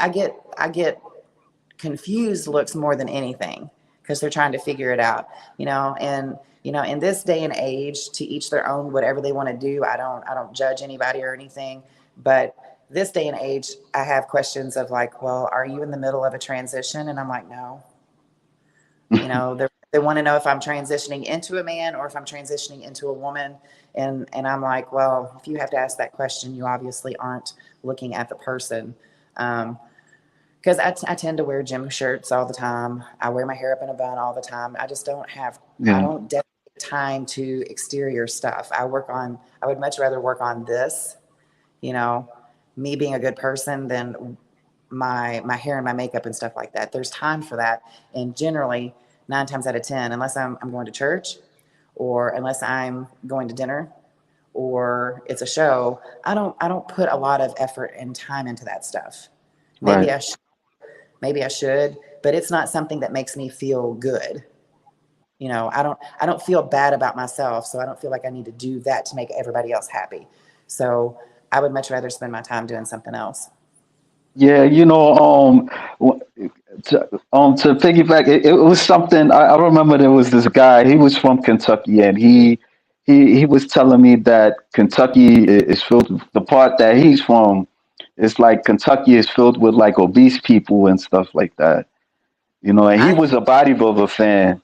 confused looks more than anything because they're trying to figure it out, and in this day and age, to each their own. Whatever they want to do, I don't judge anybody or anything, but this day and age, I have questions of like, well, are you in the middle of a transition? And I'm like, no. They want to know if I'm transitioning into a man or if I'm transitioning into a woman, and I'm like, well, if you have to ask that question, you obviously aren't looking at the person. um, because I tend to wear gym shirts all the time. I wear my hair up in a bun all the time. I just don't have, I Yeah. don't dedicate time to exterior stuff. I would much rather work on this, you know, me being a good person than my hair and my makeup and stuff like that. There's time for that. And generally, 9 times out of 10, unless I'm going to church or unless I'm going to dinner or it's a show, I don't put a lot of effort and time into that stuff. Right. Maybe I maybe I should, but it's not something that makes me feel good. I don't feel bad about myself, so I don't feel like I need to do that to make everybody else happy. So I would much rather spend my time doing something else. Yeah, w- to piggyback, it was something I remember. There was this guy. He was from Kentucky, and he was telling me that Kentucky is filled. The part that he's from is like Kentucky is filled with like obese people and stuff like that. And he I was a bodybuilder fan,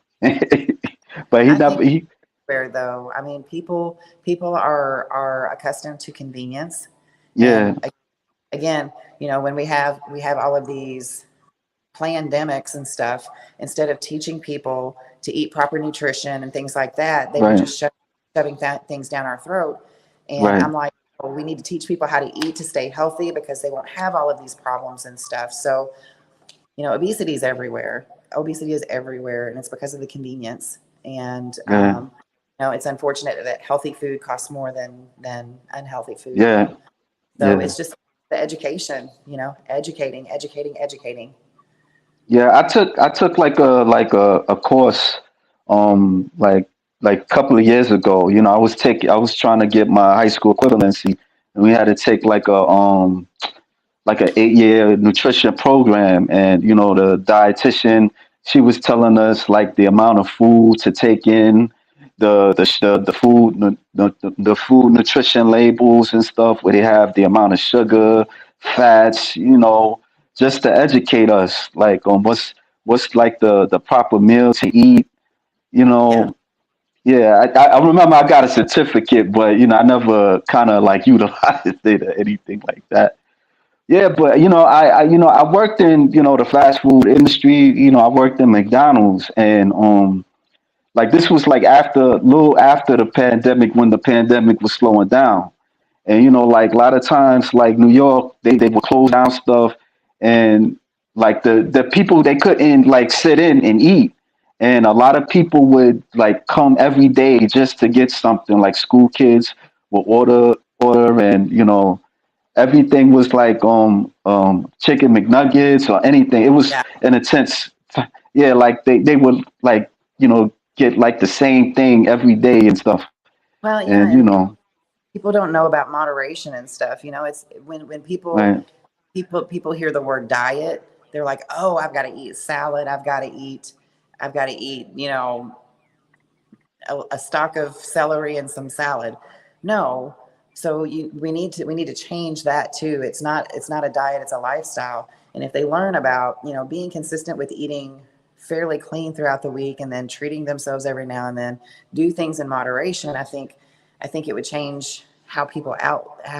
but he I think never he where though, I mean, people are accustomed to convenience, yeah, and again, when we have all of these pandemics and stuff, instead of teaching people to eat proper nutrition and things like that, they were right, just shoving things down our throat. And right, I'm like, well, we need to teach people how to eat to stay healthy because they won't have all of these problems and stuff. So, obesity is everywhere. Obesity is everywhere, and it's because of the convenience. And yeah, it's unfortunate that healthy food costs more than unhealthy food. yeah, So yeah. it's just the education, educating, educating, educating. Yeah, I took like a course like a couple of years ago. I was trying to get my high school equivalency, and we had to take like an 8-year nutrition program. And the dietitian, she was telling us like the amount of food to take in, the food the food nutrition labels and stuff, where they have the amount of sugar, fats, just to educate us like on what's like the proper meal to eat. you Yeah. know yeah, I remember I got a certificate, but I never kind of like utilized it or anything like that. Yeah, but I worked in the fast food industry. I worked in McDonald's, and like this was like a little after the pandemic, when the pandemic was slowing down. And like a lot of times, like New York, they would close down stuff, and like the people, they couldn't like sit in and eat. And a lot of people would like come every day just to get something. Like school kids would order, and everything was like chicken McNuggets or anything. It was Yeah. an intense, yeah. Like they would like get like the same thing every day and stuff. Well, And and people don't know about moderation and stuff. It's when people right, people hear the word diet, they're like, "Oh, I've got to eat salad. I've got to eat, a stalk of celery and some salad." No. So we need to change that too. It's not a diet, it's a lifestyle. And if they learn about, being consistent with eating fairly clean throughout the week and then treating themselves every now and then, do things in moderation, I think it would change how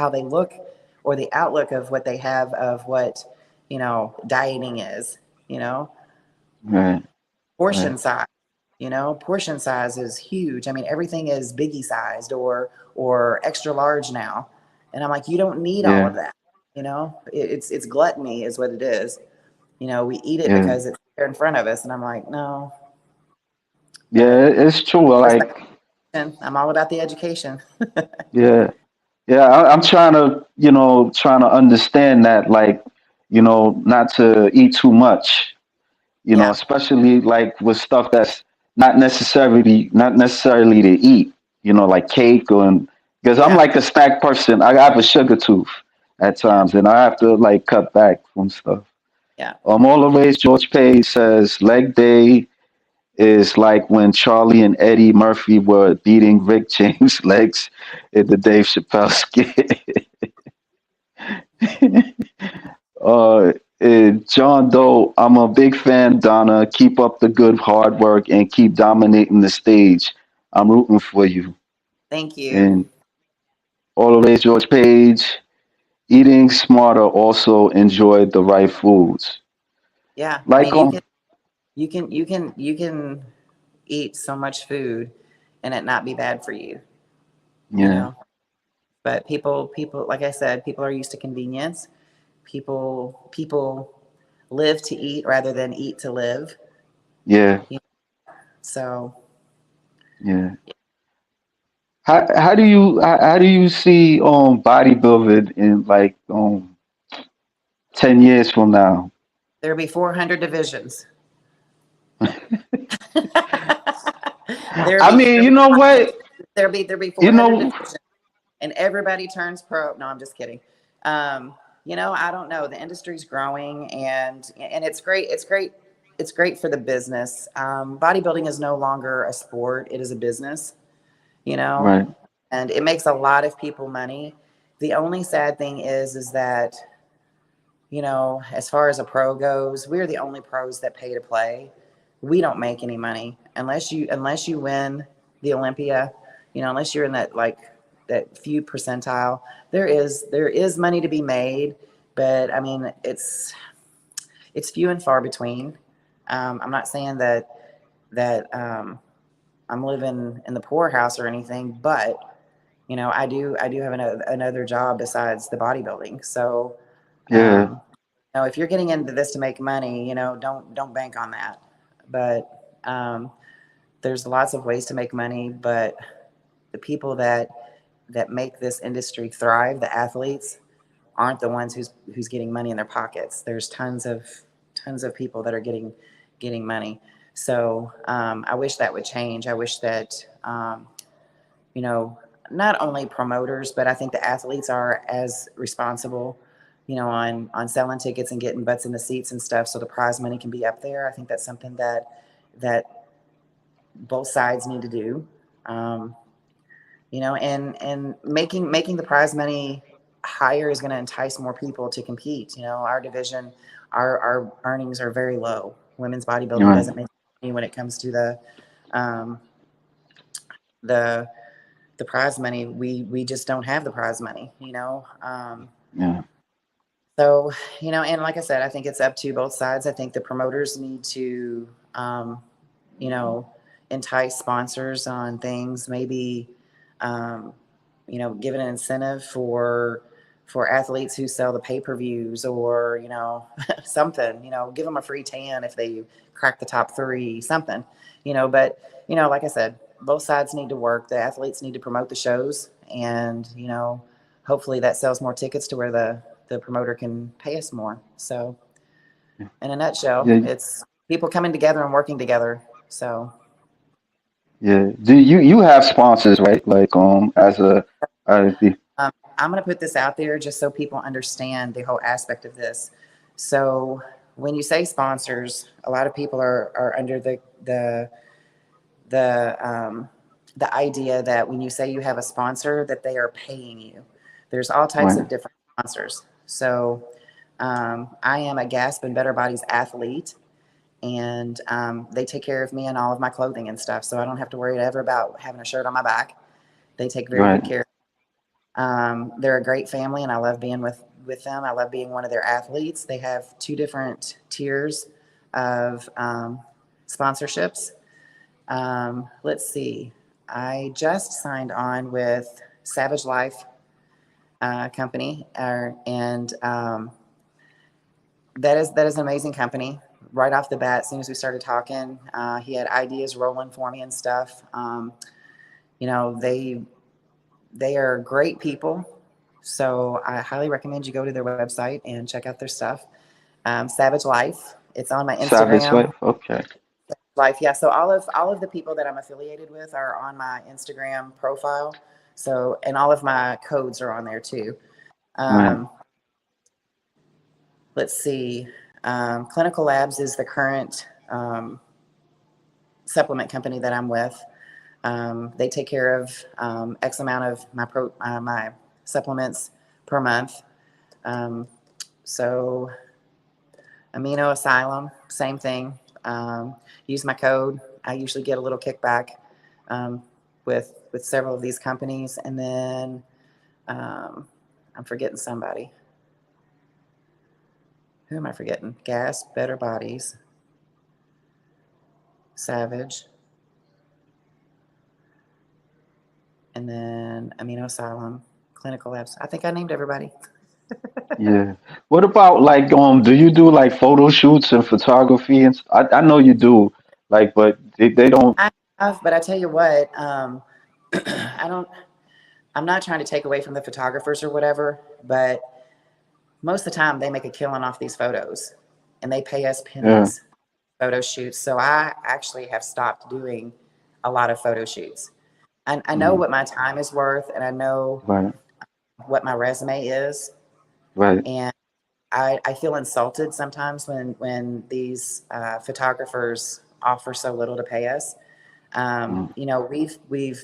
they look, or the outlook of what they have of what, dieting is, you know, right, right. portion size. Portion size is huge. I mean, everything is biggie sized or extra large now. And I'm like, you don't need all Yeah, of that. It's gluttony is what it is. We eat it yeah, because it's there in front of us. And I'm like, no, but yeah. It's true. course, Like, I'm all about the education. yeah, yeah. I'm trying to understand that, like, not to eat too much. Yeah. Especially like with stuff that's not necessarily to eat. Like cake, because I'm Yeah. like a snack person. I have a sugar tooth at Yeah. times, and I have to like cut back from stuff. Yeah. All the ways George Page says leg day is like when Charlie and Eddie Murphy were beating Rick James' legs in the Dave Chappelle skit. uh, John Doe, I'm a big fan, Donna. Keep up the good hard work and keep dominating the stage. I'm rooting for you. Thank you. And always George Page, eating smarter, also enjoy the right foods. Yeah. I Like mean, you can eat so much food and it not be bad for you, you yeah, know. But people, like I said, people are used to convenience. People live to eat rather than eat to live. yeah, You know? So yeah. How do you see bodybuilding in like 10 years from now? there'll be 400 divisions. I mean, there'll you be know what? there'll be You 400 know, divisions, and everybody turns pro. No, I'm just kidding. I don't know. The industry's growing, and it's great. It's great. It's great for the business. Bodybuilding is no longer a sport; it is a business. You know, right? and it makes a lot of people money. The only sad thing is that as far as a pro goes, we're the only pros that pay to play. We don't make any money unless you win the Olympia, unless you're in that few percentile. There is money to be made, but I mean it's few and far between. I'm not saying that I'm living in the poorhouse or anything, but I do have another job besides the bodybuilding. So Yeah, if you're getting into this to make money, don't bank on that. But there's lots of ways to make money. But the people that make this industry thrive, the athletes, aren't the ones who's getting money in their pockets. There's tons of people that are getting money. So I wish that would change. I wish that you know, not only promoters, but I think the athletes are as responsible, on selling tickets and getting butts in the seats and stuff, so the prize money can be up there. I think that's something that both sides need to do. Um, and making the prize money higher is going to entice more people to compete. Our division, our earnings are very low. Women's bodybuilding right. doesn't make money when it comes to um, the the prize money. We just don't have the prize money. Yeah, So and like I said, I think it's up to both sides. I think the promoters need to you know entice sponsors on things, maybe um, give an incentive for athletes who sell the pay-per-views, or something. Give them a free tan if they crack the top three, something. But like I said, both sides need to work. The athletes need to promote the shows, and hopefully that sells more tickets to where the promoter can pay us more. So in a nutshell, yeah, it's people coming together and working together. So yeah. Do you have sponsors, right? Like as a the I'm going to put this out there just so people understand the whole aspect of this. So when you say sponsors, a lot of people are under the idea that when you say you have a sponsor, that they are paying you. There's all types right, of different sponsors. So I am a Gasp and Better Bodies athlete, and they take care of me and all of my clothing and stuff. So I don't have to worry ever about having a shirt on my back. They take very right, good care. They're a great family, and I love being with them. I love being one of their athletes. They have two different tiers of sponsorships. Let's see. I just signed on with Savage Life company, and that is an amazing company. Right off the bat, as soon as we started talking, he had ideas rolling for me and stuff. You know, they are great people, so I highly recommend you go to their website and check out their stuff. Savage Life. It's on my Savage Instagram. Life. Okay, Life, yeah. So all of the people that I'm affiliated with are on my Instagram profile. So and all of my codes are on there too. right. Um, let's see. Clinical Labs is the current supplement company that I'm with. They take care of X amount of my supplements per month. Um, so Amino Asylum, same thing. Use my code. I usually get a little kickback um, with several of these companies, and then I'm forgetting somebody. Who am I forgetting? Gas, Better Bodies, Savage, and then Amino Asylum, Clinical Labs. I think I named everybody. Yeah. What about like do you do like photo shoots and photography and I know you do like but they don't. I have, but I tell you what, I don't. I'm not trying to take away from the photographers or whatever, but most of the time they make a killing off these photos, and they pay us Yeah. pennies photo shoots. So I actually have stopped doing a lot of photo shoots. I know Mm, what my time is worth, and I know right. what my resume is, Right. and I feel insulted sometimes when these photographers offer so little to pay us. Mm,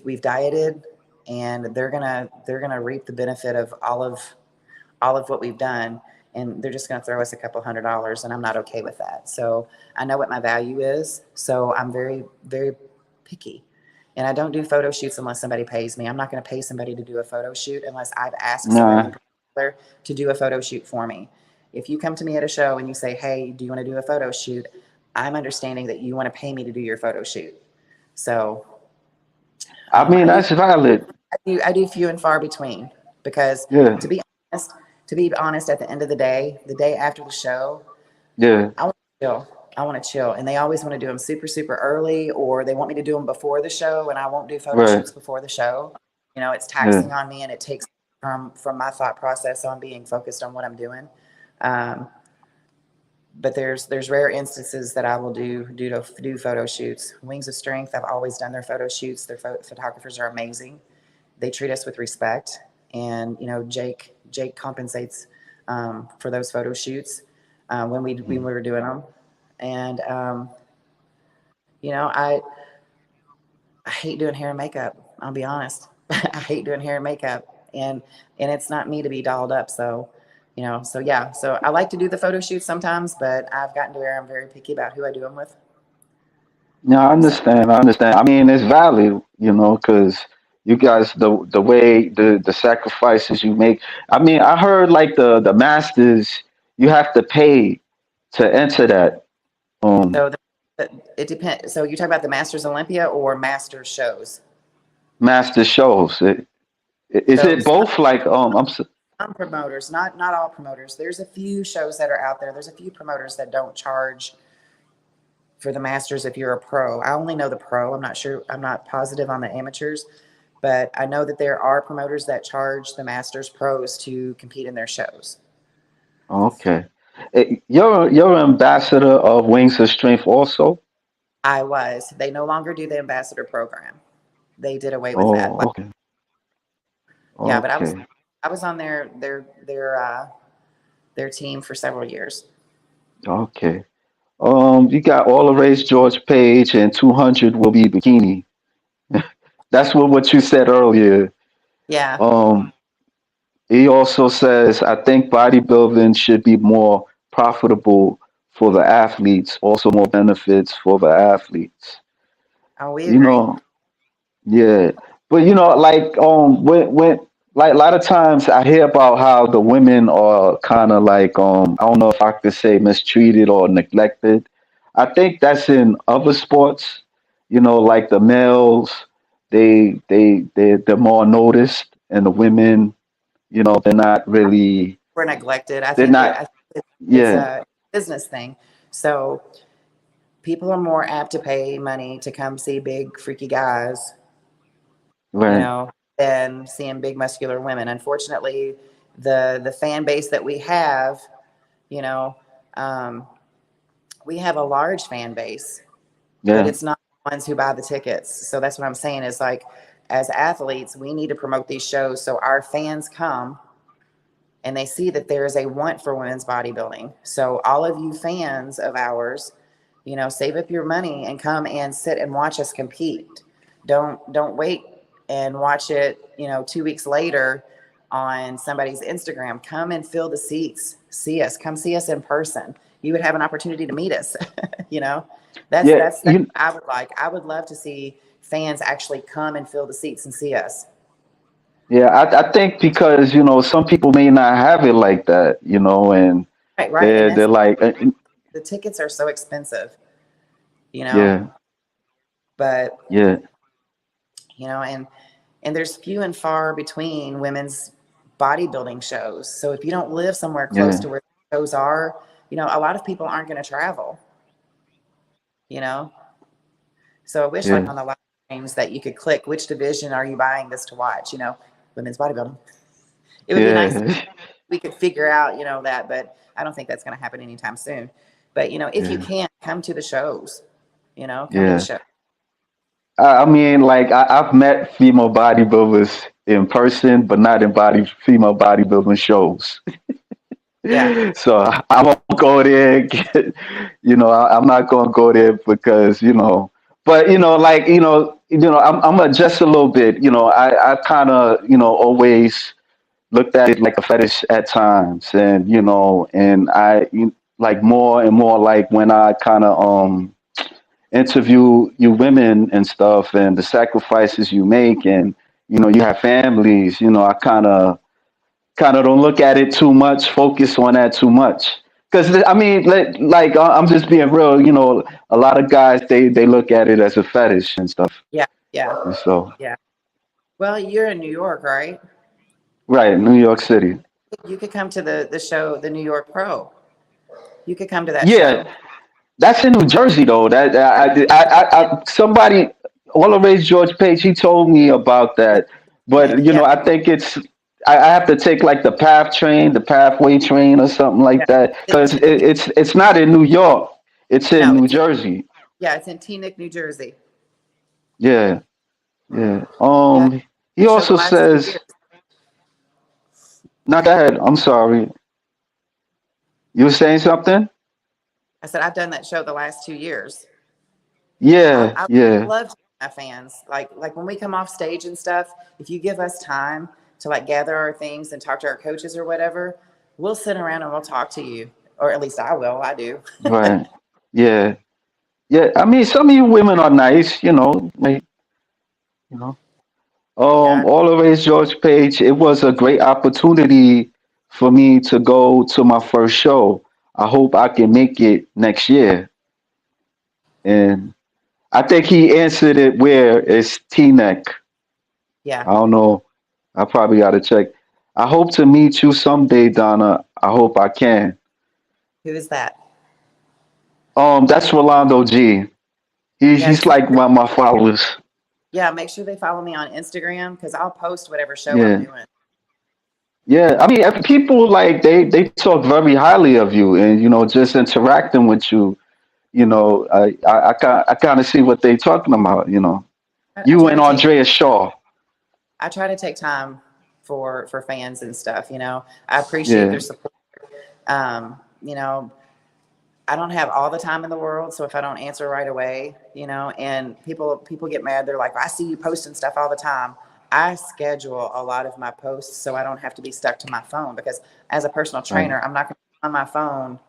We've dieted, and they're gonna reap the benefit of all of what we've done, and they're just gonna throw us a couple $100, and I'm not okay with that. So I know what my value is, so I'm very very picky, and I don't do photo shoots unless somebody pays me. I'm not going to pay somebody to do a photo shoot unless I've asked somebody in nah. particular to do a photo shoot for me. If you come to me at a show and you say, "Hey, do you want to do a photo shoot?" I'm understanding that you want to pay me to do your photo shoot. So I mean I do that's valid. I do few and far between, because Yeah. to be honest, at the end of the day after the show, Yeah. I want to chill. I want to chill, and they always want to do them super super early, or they want me to do them before the show, and I won't do photo Right. shoots before the show. It's Yeah. taxing on me, and it takes from my thought process on being focused on what I'm doing. Um, but there's rare instances that I will do photo shoots. Wings of Strength, I've always done their photo shoots. Their photographers are amazing. They treat us with respect, and Jake compensates for those photo shoots when we Mm. were doing them. And you know, I hate doing hair and makeup. I'll be honest. I hate doing hair and makeup, and it's not me to be dolled up. So yeah. So I like to do the photo shoots sometimes, but I've gotten to where I'm very picky about who I do them with. Yeah, I So understand. I understand. I mean, it's valid, because you guys, the way the sacrifices you make. I mean, I heard like the masters, you have to pay to enter that so it depends. So you're talking about the Masters Olympia or Masters shows? master shows. Is So it both? Like some promoters, not all promoters. There's a few shows that are out there. There's a few promoters that don't charge for the Masters if you're a pro. I only know the pro. I'm not sure. I'm not positive on the amateurs, but I know that there are promoters that charge the Masters pros to compete in their shows. okay. You're an ambassador of Wings of Strength also. I was. They no longer do the ambassador program. They did away with that. Oh, okay. Yeah, but I was Okay. I was on their team for several years. Okay. You got all the race George Page and 200 will be bikini. That's what you said earlier. Yeah. Um, he also says, I think bodybuilding should be more profitable for the athletes, also more benefits for the athletes. Oh, we You agree. know, yeah. But like when like a lot of times I hear about how the women are kind of like I don't know if I could say mistreated or neglected. I think that's in other sports, like the males, they're more noticed, and the women, they're not really, We're neglected. they're I not, think it's yeah, a business thing. So people are more apt to pay money to come see big freaky guys, you right, know, than seeing big muscular women. Unfortunately, the fan base that we have, you know, um, we have a large fan base, but yeah, it's not the ones who buy the tickets. So that's what I'm saying is, like, as athletes, we need to promote these shows so our fans come and they see that there is a want for women's bodybuilding. So all of you fans of ours, save up your money and come and sit and watch us compete. Don't wait and watch it, 2 weeks later on somebody's Instagram. Come and fill the seats. See us. Come see us in person. You would have an opportunity to meet us. you know, that's yeah. that's that's what I would like. I would love to see fans actually come and fill the seats and see us. Yeah, I think because some people may not have it like that, and right. And they're that's like, the tickets are so expensive, you know, yeah, but yeah, and there's few and far between women's bodybuilding shows. So if you don't live somewhere close yeah, to where shows are, a lot of people aren't going to travel, you know. So I wish, like, yeah, on the live streams that you could click which division are you buying this to watch, women's bodybuilding. It would be nice if yeah, we could figure out, that, but I don't think that's going to happen anytime soon. But, if you yeah, can, come to the shows, come to the yeah. show. I mean, like I've met female bodybuilders in person, but not in female bodybuilding shows. Yeah. So I won't go there. I'm not gonna go there because but like I'm just a little bit. I kind of always looked at it like a fetish at times, and like more and more like when I kind of interview you women and stuff, and the sacrifices you make, and you have families. I kind of don't look at it too much, focus on that too much. Because I mean, like I'm just being real. A lot of guys they look at it as a fetish and stuff. Yeah. Yeah. And so, Yeah. Well, you're in New York, right? right, New York City. You could come to the show, the New York Pro. You could come to that Yeah, show. that's in New Jersey though. That somebody, Always George Page, he told me about that. But Yeah. I think I have to take like the pathway train or something like Yeah. that because It's in, it's not in New York. It's in no, New Jersey. it's in Teaneck, New Jersey. Yeah, yeah. Yeah. He That show the also last 2 years. says, not go ahead. I'm sorry. You were saying something? I said I've done that show the last 2 years. Yeah, I yeah, love my fans. Like when we come off stage and stuff, if you give us time to like gather our things and talk to our coaches or whatever, we'll sit around and we'll talk to you. Or at least I will. I do. right. Yeah, yeah. I mean, some of you women are nice, like, you know. Yeah. Always George Page. It was a great opportunity for me to go to my first show. I hope I can make it next year. And I think he answered it where it's T-neck. Yeah. I don't know. I probably got to check. I hope to meet you someday, Donna. I hope I can. Who is that? That's Rolando G. Yeah. He's like one of my followers. Yeah. Make sure they follow me on Instagram because I'll post whatever show I'm Yeah. doing. Yeah, I mean, people like they talk very highly of you, and just interacting with you, I kind of see what they talking about. I You try and to take Andrea Shaw. I try to take time for fans and stuff. I appreciate Yeah, their support. Um, you know, I don't have all the time in the world, so if I don't answer right away, and people get mad, they're like, "I see you posting stuff all the time." I schedule a lot of my posts so I don't have to be stuck to my phone because as a personal right. trainer, I'm not going to be on my phone,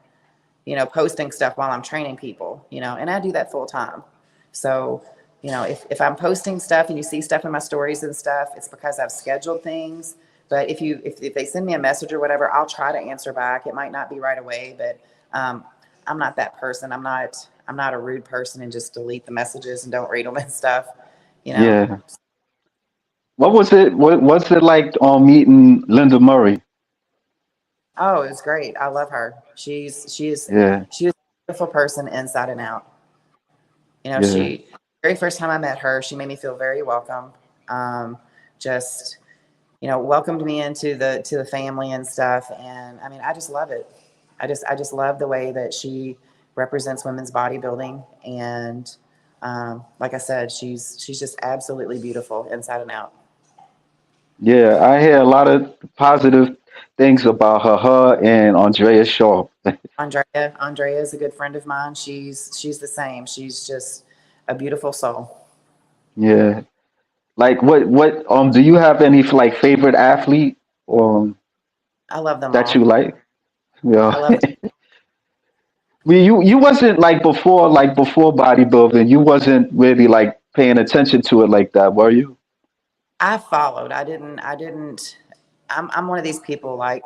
posting stuff while I'm training people, and I do that full time. So, if I'm posting stuff and you see stuff in my stories and stuff, it's because I've scheduled things. But if they send me a message or whatever, I'll try to answer back. It might not be right away, but I'm not that person. I'm not a rude person and just delete the messages and don't read them and stuff, you know. Yeah. What was it? What was it like on meeting Linda Murray? Oh, it was great. I love her. Yeah, She is a beautiful person inside and out. yeah, She very first time I met her, she made me feel very welcome. Just welcomed me into the family and stuff. And I mean, I just love it. I just love the way that she represents women's bodybuilding. And like I said, she's just absolutely beautiful inside and out. yeah. I hear a lot of positive things about her and Andrea Shaw. Andrea is a good friend of mine. She's the same. She's just a beautiful soul. Yeah. Like what do you have any like favorite athlete I love them that you all. like? I Yeah. love Well, you wasn't like before bodybuilding, you wasn't really like paying attention to it like that, were you? I followed. I didn't I'm one of these people like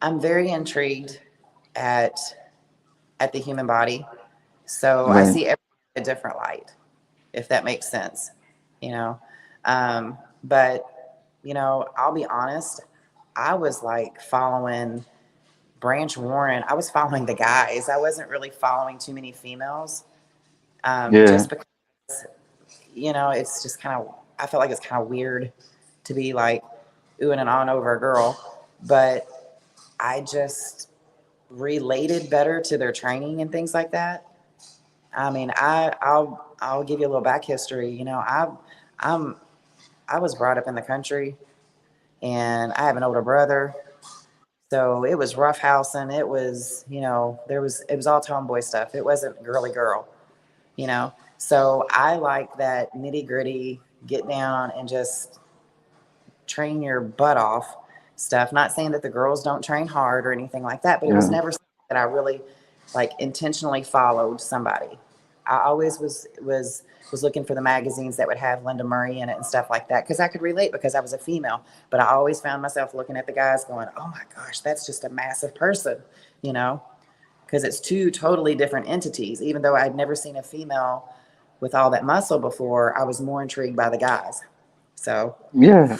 I'm very intrigued at the human body. So I Right. see everything in a different light, if that makes sense, you know. But I'll be honest, I was like following Branch Warren. I was following the guys. I wasn't really following too many females. Yeah. Just because it's just kind of, I felt like it's kind of weird to be like oohing and on over a girl, but I just related better to their training and things like that. I mean, I'll give you a little back history. I'm I was brought up in the country, and I have an older brother, so it was roughhousing. It was it was all tomboy stuff. It wasn't girly girl, you know. So I like that nitty gritty, get down and just train your butt off stuff. Not saying that the girls don't train hard or anything like that, but it was Yeah. never something that I really like intentionally followed somebody. I always was looking for the magazines that would have Linda Murray in it and stuff like that because I could relate because I was a female. But I always found myself looking at the guys going, "Oh my gosh, that's just a massive person," you know, because it's two totally different entities. Even though I'd never seen a female with all that muscle before, I was more intrigued by the guys. So Yeah.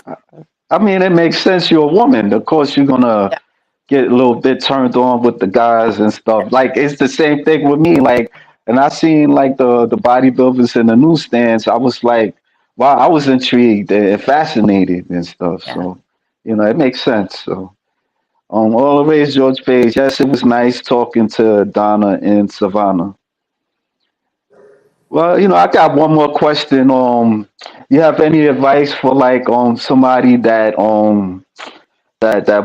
I mean, it makes sense. You're a woman. Of course, you're gonna yeah, get a little bit turned on with the guys and stuff. Like it's the same thing with me. Like, and I seen like the bodybuilders in the newsstands. I was like, wow, I was intrigued and fascinated and stuff. yeah. So, it makes sense. So, all the ways, George Page. Yes, it was nice talking to Donna and Savannah. Well, I got one more question. You have any advice for like somebody that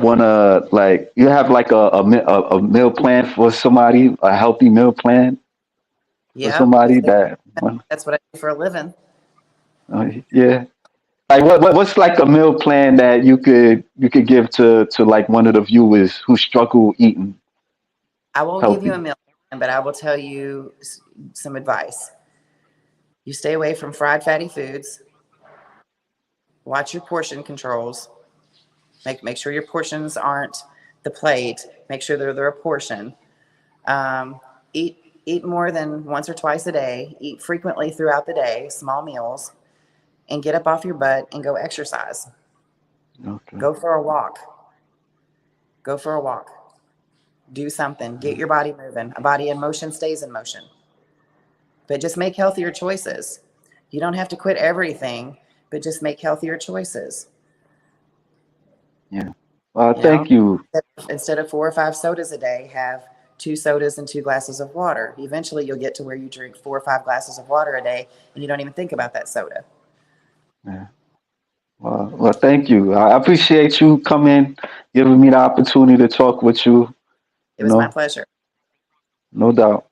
wanna like you have like a meal plan for somebody, a healthy meal plan for Yep, somebody because that that's what I do for a living. yeah. Like what's like a meal plan that you could give to like one of the viewers who struggle eating I won't give you a healthy? million, but I will tell you some advice. You stay away from fried fatty foods. Watch your portion controls. Make sure your portions aren't the plate. Make sure they're a portion. Eat more than once or twice a day. Eat frequently throughout the day, small meals, and get up off your butt and go exercise. Okay. Go for a walk. Go for a walk. Do something. Get your body moving. A body in motion stays in motion. But just make healthier choices. You don't have to quit everything, but just make healthier choices. Yeah. You Thank know, you. instead of 4 or 5 sodas a day, have 2 sodas and 2 glasses of water. Eventually, you'll get to where you drink 4 or 5 glasses of water a day and you don't even think about that soda. Yeah. Well, thank you. I appreciate you coming, giving me the opportunity to talk with you. It You was my know, pleasure. no doubt.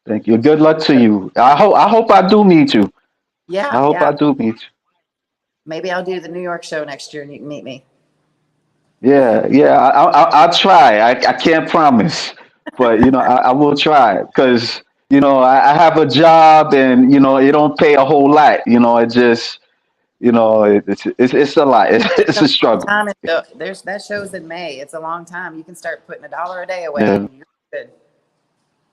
Thank you. Good luck to So, you. I hope I do meet you. I yeah, hope I yeah. do meet you. Maybe I'll do the New York show next year and you can meet me. Yeah, yeah. I'll try. I can't promise, but I will try because I have a job and it don't pay a whole lot. It just it's a lot. It's It's a a long struggle. time. There's that show's in May. It's a long time. You can start putting $1 a day away Yeah, and you're good.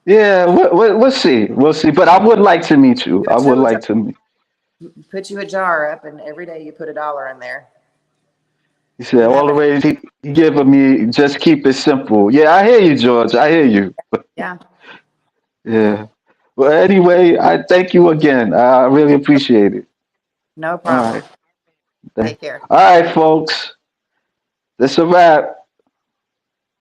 yeah. We'll see. We'll see. But I would like to meet you. Do a I would toe jar. like to meet. Put you a jar up, and every day you put $1 in there. He said You all have the it. ways he giving me. Just keep it simple. Yeah, I hear you, George. I hear you. Yeah, Yeah. Well, anyway, I thank you again. I really appreciate it. no All right. problem. Take care. All right, folks. That's a wrap.